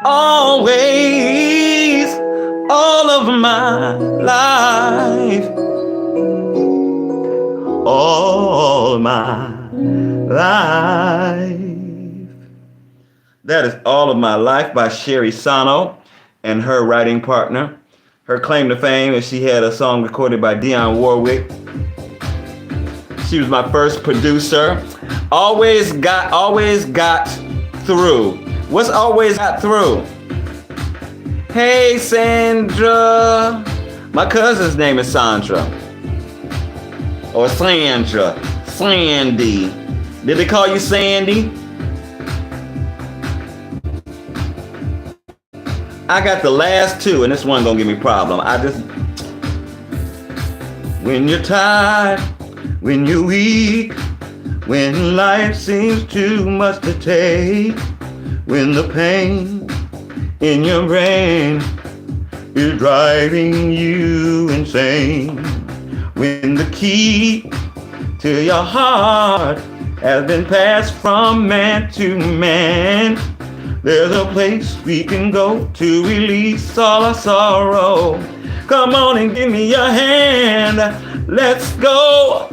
always, all of my life, all my life. That is All of My Life by Sherry Sano and her writing partner. Her claim to fame is she had a song recorded by Dionne Warwick. She was my first producer. Always got through. What's always got through? Hey, Sandra. My cousin's name is Sandra. Or Sandra. Sandy. Did they call you Sandy? I got the last two, and this one gonna give me a problem. When you're tired, when you're weak, when life seems too much to take, when the pain in your brain is driving you insane, when the key to your heart has been passed from man to man, there's a place we can go to release all our sorrow. Come on and give me your hand. Let's go.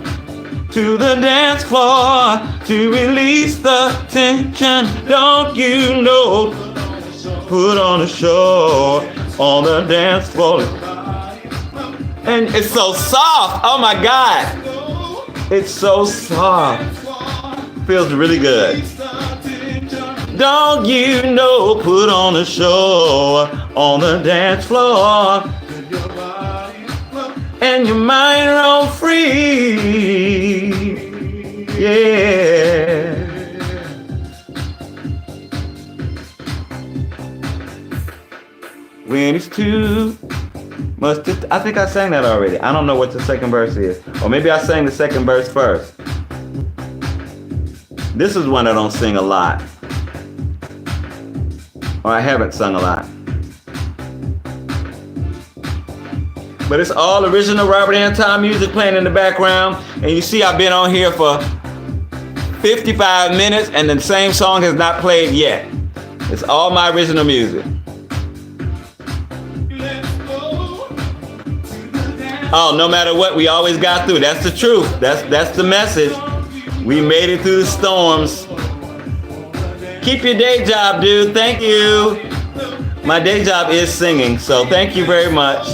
to the dance floor to release the tension. Don't you know? Put on a show on the dance floor. And it's so soft. Oh my God. It's so soft. Feels really good. Don't you know? Put on a show on the dance floor. And your mind roll free. Yeah. When it's too much to, I think I sang that already. I don't know what the second verse is. Or maybe I sang the second verse first. This is one I don't sing a lot. Or I haven't sung a lot. But it's all original Robert Anton music playing in the background. And you see I've been on here for 55 minutes and the same song has not played yet. It's all my original music. Oh, no matter what, we always got through. That's the truth. That's the message. We made it through the storms. Keep your day job, dude. Thank you. My day job is singing, so thank you very much.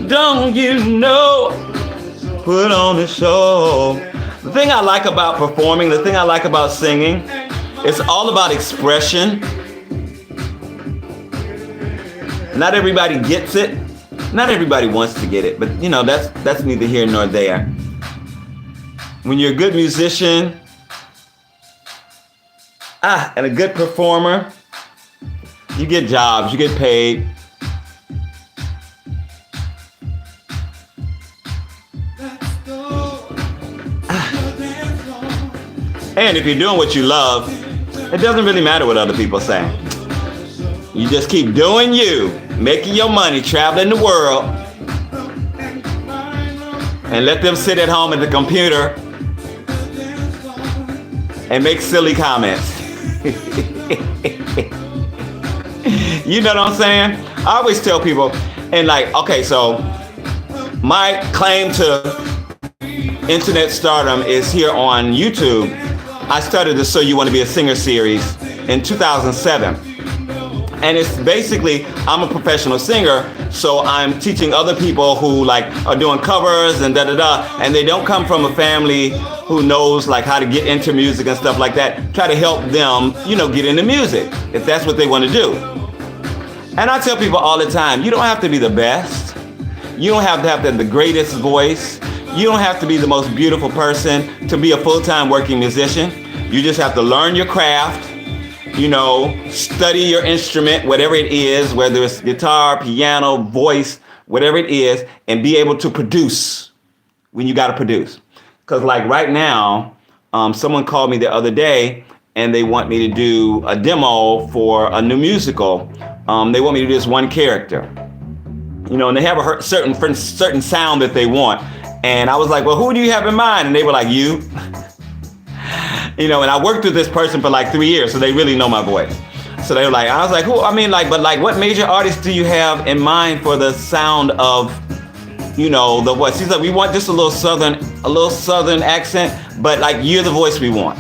Don't you know? Put on the show. The thing I like about performing, the thing I like about singing, it's all about expression. Not everybody gets it. Not everybody wants to get it, but you know, that's neither here nor there. When you're a good musician, and a good performer, you get jobs, you get paid. And if you're doing what you love, it doesn't really matter what other people say. You just keep doing you, making your money, traveling the world, and let them sit at home at the computer and make silly comments. You know what I'm saying? I always tell people, and like, okay, so my claim to internet stardom is here on YouTube. I started the So You Want to Be a Singer series in 2007. And it's basically, I'm a professional singer, so I'm teaching other people who like are doing covers and and they don't come from a family who knows like how to get into music and stuff like that. Try to help them, you know, get into music if that's what they want to do. And I tell people all the time, you don't have to be the best. You don't have to have the greatest voice. You don't have to be the most beautiful person to be a full-time working musician. You just have to learn your craft. You know, study your instrument, whatever it is, whether it's guitar, piano, voice, whatever it is, and be able to produce when you got to produce. Because like right now, someone called me the other day and they want me to do a demo for a new musical. They want me to do this one character, you know, and they have a certain sound that they want. And I was like, well, who do you have in mind? And they were like, you. You know, and I worked with this person for like 3 years, so they really know my voice. So they were like, I was like, who? I mean, like, but like, what major artists do you have in mind for the sound of, you know, the voice? He's like, we want just a little southern accent, but like, you're the voice we want.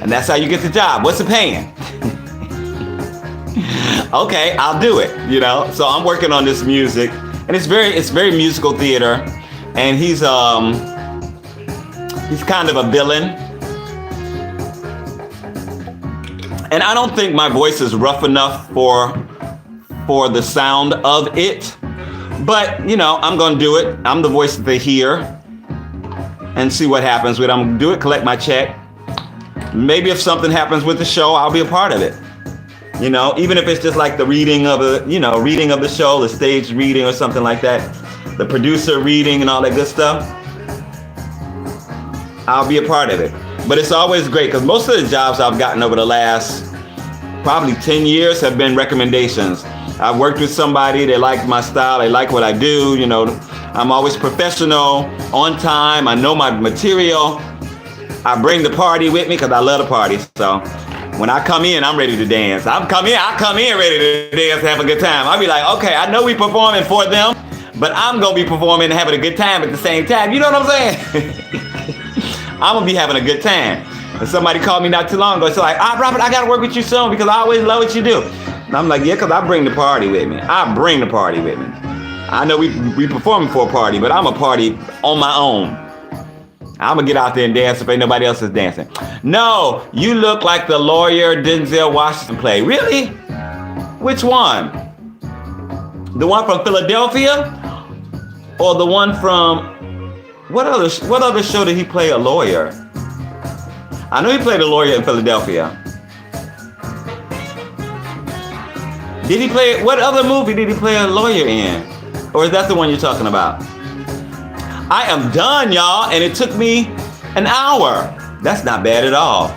And that's how you get the job. What's it paying? Okay, I'll do it. You know, so I'm working on this music, and it's very musical theater, and he's kind of a villain. And I don't think my voice is rough enough for the sound of it. But, you know, I'm going to do it. I'm the voice that they hear and see what happens with it. I'm going to do it, collect my check. Maybe if something happens with the show, I'll be a part of it. You know, even if it's just like the reading of the show, the stage reading or something like that, the producer reading and all that good stuff. I'll be a part of it. But it's always great because most of the jobs I've gotten over the last probably 10 years have been recommendations. I've worked with somebody, they like my style, they like what I do, you know. I'm always professional, on time, I know my material. I bring the party with me because I love the party. So When I come in, I'm ready to dance. I come in ready to dance, have a good time. I'll be like, okay, I know we performing for them, but I'm gonna be performing and having a good time at the same time. You know what I'm saying? I'm gonna be having a good time. And somebody called me not too long ago. It's like, Robert, I gotta work with you soon because I always love what you do. And I'm like, yeah, because I bring the party with me. I bring the party with me. I know we performing for a party, but I'm a party on my own. I'm gonna get out there and dance if ain't nobody else is dancing. No, you look like the lawyer Denzel Washington play. Really? Which one? The one from Philadelphia? Or the one from, what other show did he play a lawyer? I know he played a lawyer in Philadelphia. Did he play, what other movie did he play a lawyer in? Or is that the one you're talking about? I am done, y'all, and it took me an hour. That's not bad at all.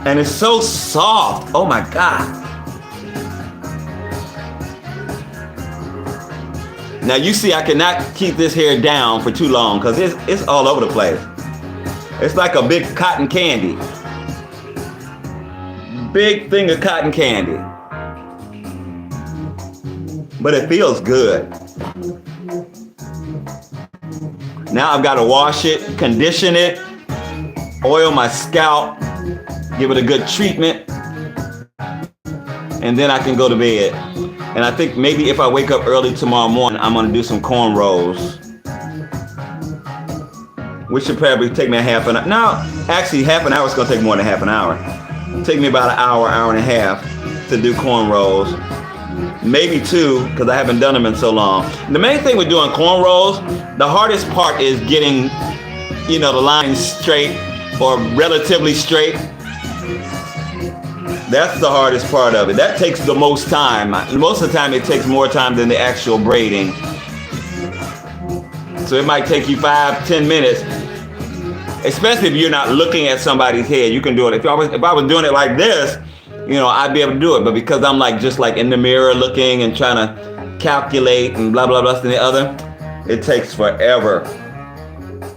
And it's so soft. Oh my God. Now you see, I cannot keep this hair down for too long because it's all over the place. It's like a big cotton candy. Big thing of cotton candy. But it feels good. Now I've got to wash it, condition it, oil my scalp, give it a good treatment, and then I can go to bed. And I think maybe if I wake up early tomorrow morning, I'm gonna do some cornrows, which should probably take me a half an hour. No, actually half an hour is gonna take more than half an hour. It'll take me about an hour and a half to do cornrows. Maybe 2, because I haven't done them in so long. The main thing with doing cornrows, the hardest part is getting, the lines straight or relatively straight. That's the hardest part of it. That takes the most time. Most of the time it takes more time than the actual braiding. So it might take you 5-10 minutes, especially if you're not looking at somebody's head. You can do it. If I was doing it like this, I'd be able to do it. But because I'm just in the mirror looking and trying to calculate and blah, blah, blah, and the other, it takes forever.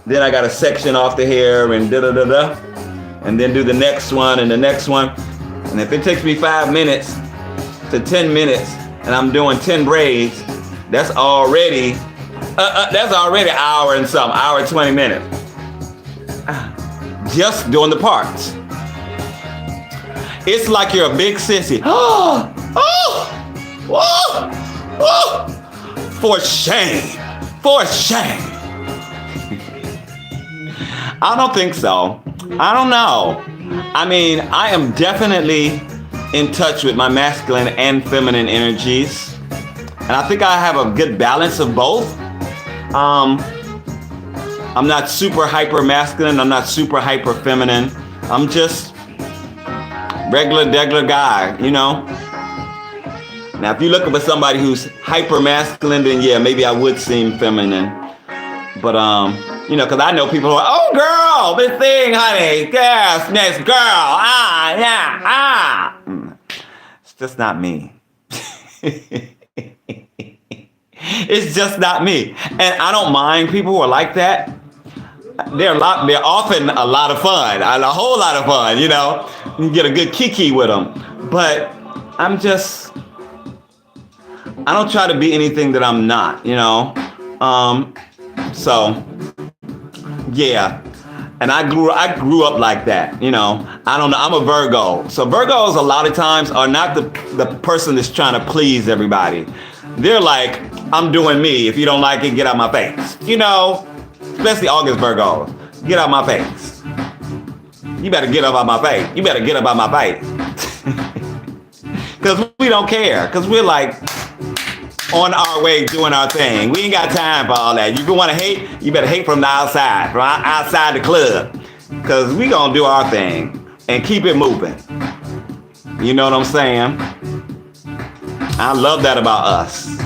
Then I got to section off the hair and da-da-da-da, and then do the next one and the next one. And if it takes me 5 minutes to 10 minutes and I'm doing 10 braids, that's already an hour and something, hour and 20 minutes. Just doing the parts. It's like you're a big sissy. For shame. For shame. I don't think so. I don't know. I mean, I am definitely in touch with my masculine and feminine energies. And I think I have a good balance of both. I'm not super hyper masculine. I'm not super hyper feminine. I'm just regular guy, Now, if you're looking for somebody who's hyper masculine, then yeah, maybe I would seem feminine. But, because I know people who are, oh, girl, this thing, honey, yes, next girl, yeah. It's just not me. It's just not me. And I don't mind people who are like that. They're often a lot of fun, a whole lot of fun, You get a good kiki with them. But I don't try to be anything that I'm not, So, yeah. And I grew up like that, I don't know. I'm a Virgo. So Virgos a lot of times are not the person that's trying to please everybody. They're like, I'm doing me. If you don't like it, get out my face. Especially August Virgos. Get out my face. You better get up out my face. You better get up out my face. Because we don't care. Because we're like on our way doing our thing. We ain't got time for all that. If you want to hate, you better hate from the outside. From outside the club. Because we going to do our thing. And keep it moving. You know what I'm saying? I love that about us.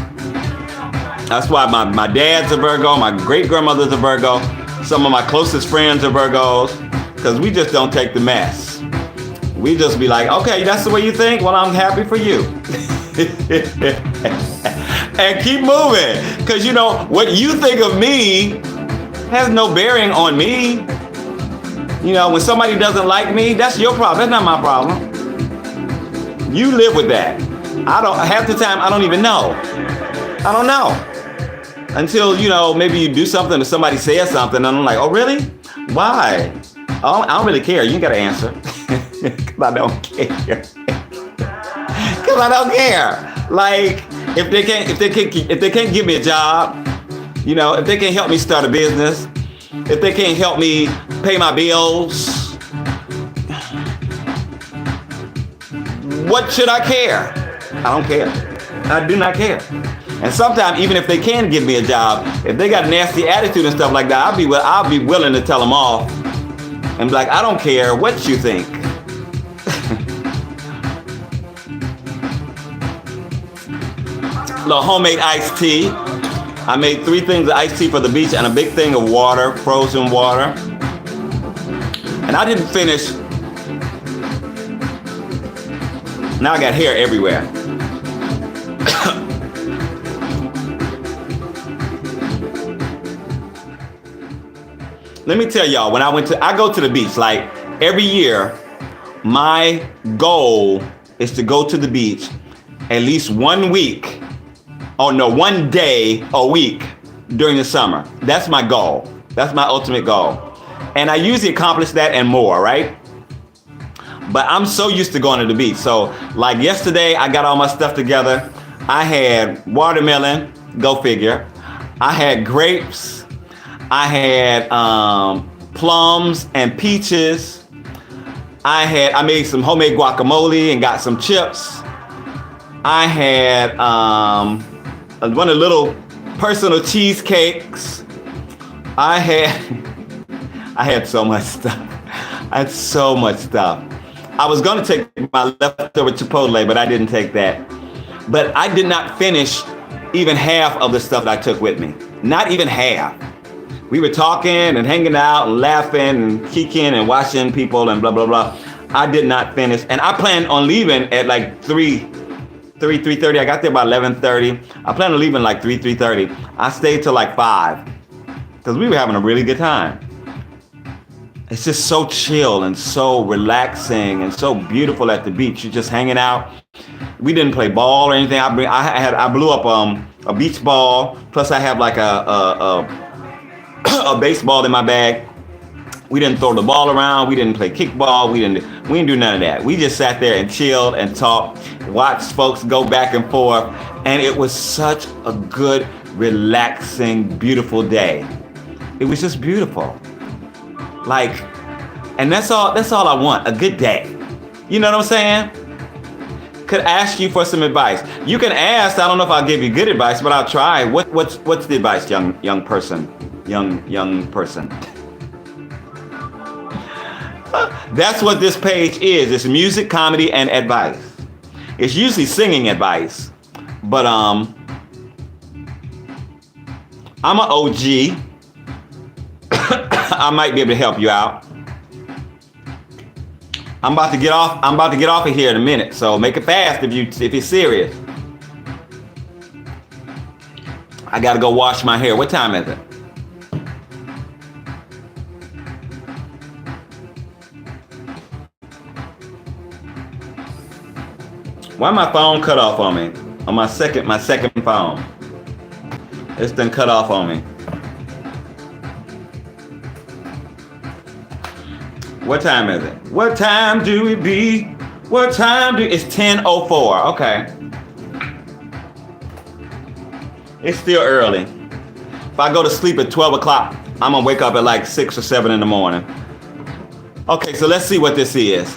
That's why my dad's a Virgo, my great-grandmother's a Virgo, some of my closest friends are Virgos, because we just don't take the mess. We just be like, okay, that's the way you think? Well, I'm happy for you. And keep moving, because what you think of me has no bearing on me. You know, when somebody doesn't like me, that's your problem. That's not my problem. You live with that. Half the time, I don't even know. I don't know. Until, you know, maybe you do something or somebody says something and I'm like, oh, really? Why? I don't really care. You ain't got to answer. Because I don't care. Because I don't care. Like, if they can't give me a job, you know, if they can't help me start a business, if they can't help me pay my bills, what should I care? I don't care. I do not care. And sometimes, even if they can give me a job, if they got nasty attitude and stuff like that, I'll be willing to tell them off and be like, I don't care what you think. The homemade iced tea. I made 3 things of iced tea for the beach and a big thing of water, frozen water. And I didn't finish. Now I got hair everywhere. Let me tell y'all, when I go to the beach, like every year, my goal is to go to the beach at least 1 week, or no, 1 day a week during the summer. That's my goal. That's my ultimate goal. And I usually accomplish that and more, right? But I'm so used to going to the beach. So like yesterday, I got all my stuff together. I had watermelon, go figure. I had grapes. I had plums and peaches. I made some homemade guacamole and got some chips. I had one of the little personal cheesecakes. I had so much stuff. I had so much stuff. I was gonna take my leftover Chipotle, but I didn't take that. But I did not finish even half of the stuff that I took with me. Not even half. We were talking and hanging out and laughing and kicking and watching people and blah, blah, blah. I did not finish. And I planned on leaving at like 3:30. I got there by 11:30. I planned on leaving like 3:30. I stayed till like 5 because we were having a really good time. It's just so chill and so relaxing and so beautiful at the beach. You're just hanging out. We didn't play ball or anything. I blew up a beach ball. Plus I have like a baseball in my bag. We didn't throw the ball around. We didn't play kickball. We didn't do none of that. We just sat there and chilled and talked, watched folks go back and forth. And it was such a good, relaxing, beautiful day. It was just beautiful. Like, and that's all I want, a good day. You know what I'm saying? Could ask you for some advice. You can ask, I don't know if I'll give you good advice, but I'll try. What's the advice, young person? Young person. That's what this page is. It's music, comedy, and advice. It's usually singing advice, but I'm an OG. I might be able to help you out. I'm about to get off of here in a minute, so make it fast if you're serious. I gotta go wash my hair. What time is it? Why my phone cut off on me? On my second phone. It's done cut off on me. What time is it? What time do it be? It's 10:04. Okay. It's still early. If I go to sleep at 12 o'clock, I'm gonna wake up at like 6 or 7 in the morning. Okay, so let's see what this is.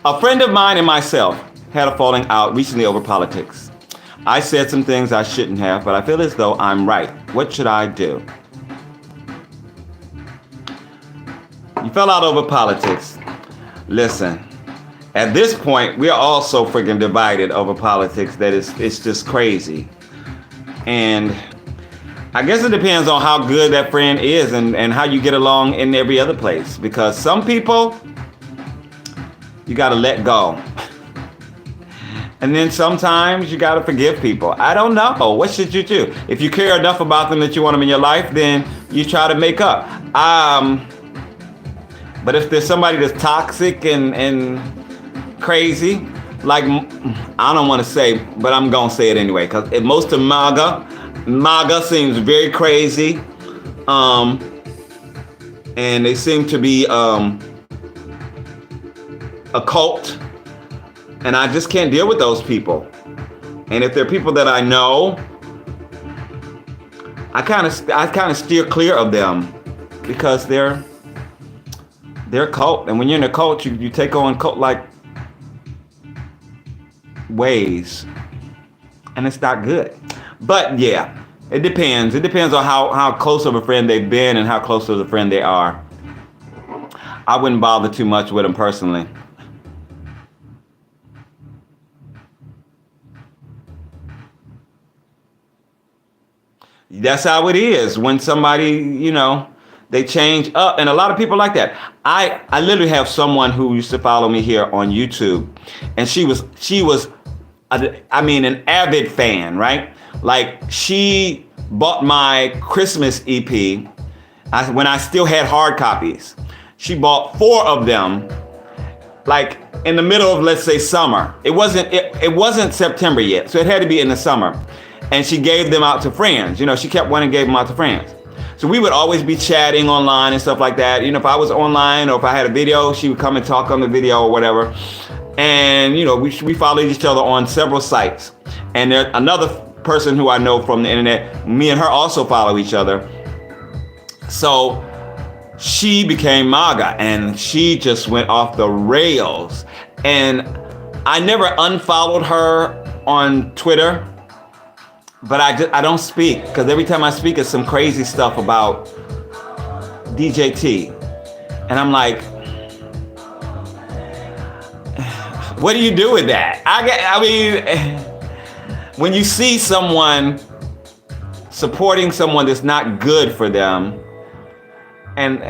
A friend of mine and myself had a falling out recently over politics. I said some things I shouldn't have, but I feel as though I'm right. What should I do? You fell out over politics. Listen, at this point, we are all so freaking divided over politics that it's just crazy. And I guess it depends on how good that friend is and how you get along in every other place. Because some people, you got to let go. And then sometimes you got to forgive people. I don't know. What should you do? If you care enough about them that you want them in your life, then you try to make up. But if there's somebody that's toxic and crazy, like, I don't want to say, but I'm gonna say it anyway, because most of MAGA seems very crazy, and they seem to be a cult, and I just can't deal with those people. And if they're people that I know, I kind of steer clear of them, because they're a cult, and when you're in a cult, you take on cult-like ways, and it's not good. But yeah, it depends. It depends on how close of a friend they've been and how close of a friend they are. I wouldn't bother too much with them personally. That's how it is when somebody, they change up, and a lot of people like that. I literally have someone who used to follow me here on YouTube, and she was an avid fan, right? Like, she bought my Christmas EP when I still had hard copies. She bought 4 of them, like in the middle of, let's say, summer. It wasn't September yet, so it had to be in the summer. And she gave them out to friends. She kept one and gave them out to friends. So we would always be chatting online and stuff like that. If I was online or if I had a video, she would come and talk on the video or whatever. And, we followed each other on several sites. And there's another person who I know from the internet, me and her also follow each other. So she became MAGA, and she just went off the rails. And I never unfollowed her on Twitter, but I don't speak, because every time I speak, it's some crazy stuff about DJT. And I'm like, what do you do with that? I mean, when you see someone supporting someone that's not good for them, and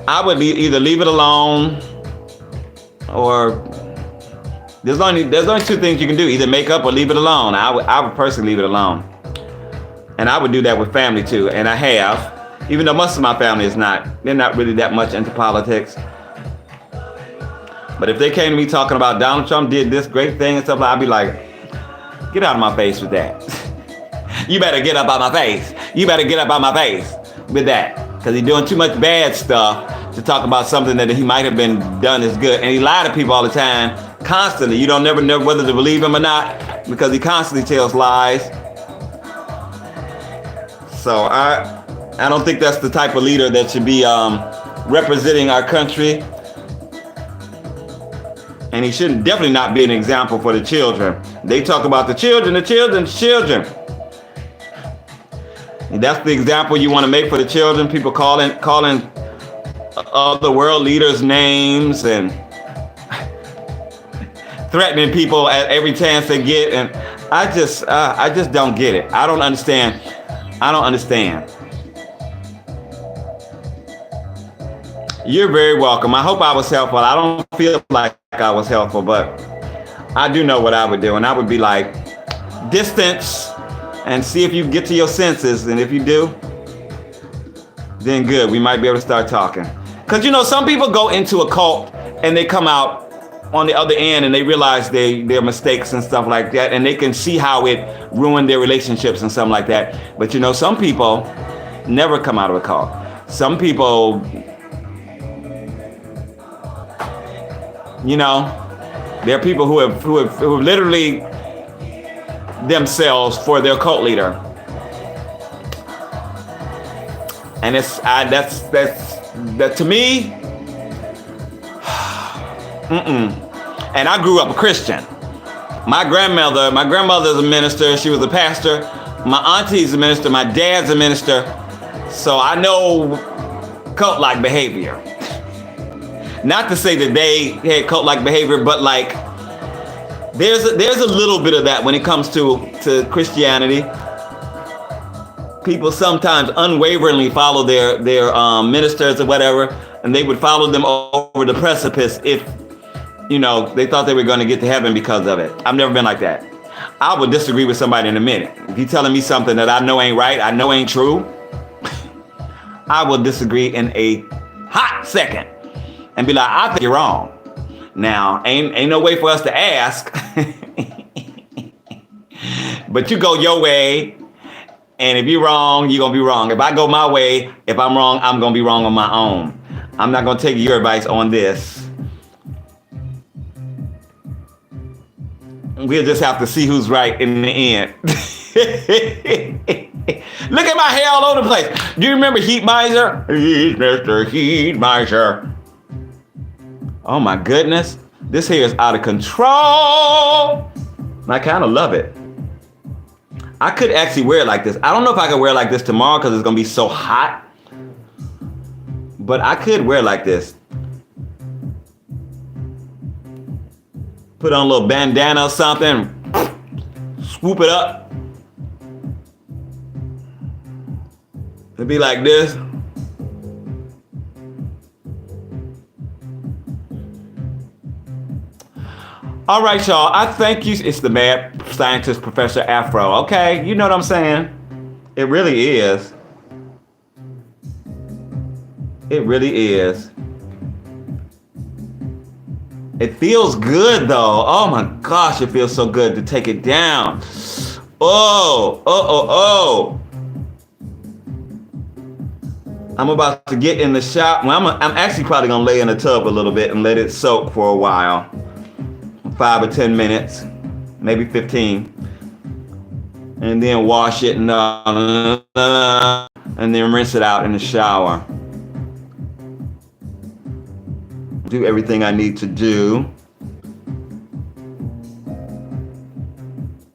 I would either leave it alone, or there's only 2 things you can do: either make up or leave it alone. I would personally leave it alone, and I would do that with family too, and I have. Even though most of my family they're not really that much into politics. But if they came to me talking about Donald Trump did this great thing and stuff, I'd be like, get out of my face with that. You better get up out my face. You better get up out my face with that. Because he's doing too much bad stuff to talk about something that he might have been done as good. And he lied to people all the time, constantly. You don't never know whether to believe him or not, because he constantly tells lies. So I don't think that's the type of leader that should be representing our country. And he shouldn't definitely not be an example for the children. They talk about the children. And that's the example you want to make for the children. People calling other world leaders names and threatening people at every chance they get. And I just don't get it. I don't understand. You're very welcome. I hope I was helpful. I don't feel like I was helpful, but I do know what I would do. And I would be like, distance and see if you get to your senses. And if you do, then good. We might be able to start talking. Because, some people go into a cult and they come out on the other end and they realize their mistakes and stuff like that. And they can see how it ruined their relationships and something like that. But, some people never come out of a cult. Some people, there are people who have literally themselves for their cult leader, and that to me. And I grew up a Christian. My grandmother's a minister. She was a pastor. My auntie's a minister. My dad's a minister. So I know cult-like behavior. Not to say that they had cult-like behavior, but like there's a little bit of that when it comes to Christianity. People sometimes unwaveringly follow their ministers or whatever, and they would follow them over the precipice if they thought they were going to get to heaven because of it. I've never been like that. I would disagree with somebody in a minute. If you're telling me something that I know ain't right, I know ain't true, I will disagree in a hot second and be like, I think you're wrong. Now, ain't no way for us to ask, but you go your way, and if you're wrong, you're gonna be wrong. If I go my way, if I'm wrong, I'm gonna be wrong on my own. I'm not gonna take your advice on this. We'll just have to see who's right in the end. Look at my hair all over the place. Do you remember Heat Miser? He's Mr. Heat Miser. Oh my goodness. This hair is out of control. I kind of love it. I could actually wear it like this. I don't know if I could wear it like this tomorrow because it's going to be so hot. But I could wear it like this. Put on a little bandana or something. Swoop it up. It'd be like this. All right, y'all. I thank you. It's the mad scientist, Professor Afro. Okay, you know what I'm saying? It really is. It really is. It feels good, though. Oh my gosh, it feels so good to take it down. Oh. I'm about to get in the shop. Well, I'm actually probably gonna lay in the tub a little bit and let it soak for a while. 5 or 10 minutes, maybe 15. And then wash it and then rinse it out in the shower. Do everything I need to do.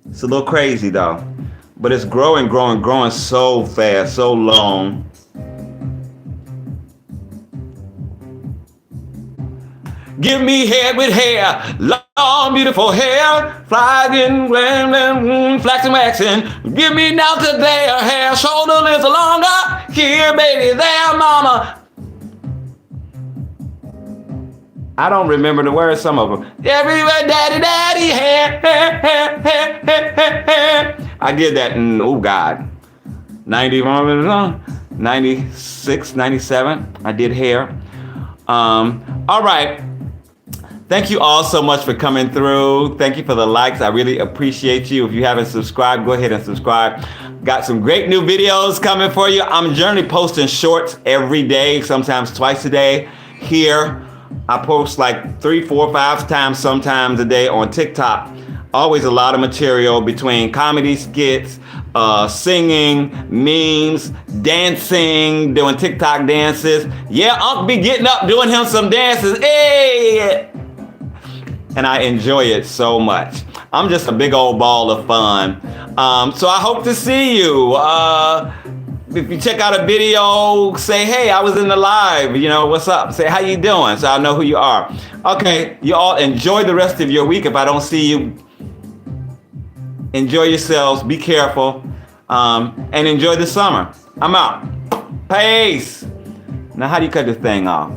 It's a little crazy though, but it's growing so fast, so long. Give me head with hair, long beautiful hair, flagging, flaxen, waxing. Give me now to there, hair, shoulder length longer. Here, baby, there, mama. I don't remember the words, some of them. Everywhere, daddy, hair. I did that in, oh God, 96, 97. I did hair. All right. Thank you all so much for coming through. Thank you for the likes. I really appreciate you. If you haven't subscribed, go ahead and subscribe. Got some great new videos coming for you. I'm generally posting shorts every day, sometimes twice a day here. I post like 3, 4, 5 times sometimes a day on TikTok. Always a lot of material between comedy skits, singing, memes, dancing, doing TikTok dances. Yeah, Unc be getting up doing him some dances. Hey! And I enjoy it so much. I'm just a big old ball of fun. So I hope to see you. If you check out a video, say, hey, I was in the live, you know, what's up? Say, how you doing? So I know who you are. Okay, you all enjoy the rest of your week. If I don't see you, enjoy yourselves, be careful, and enjoy the summer. I'm out. Peace. Now, how do you cut this thing off?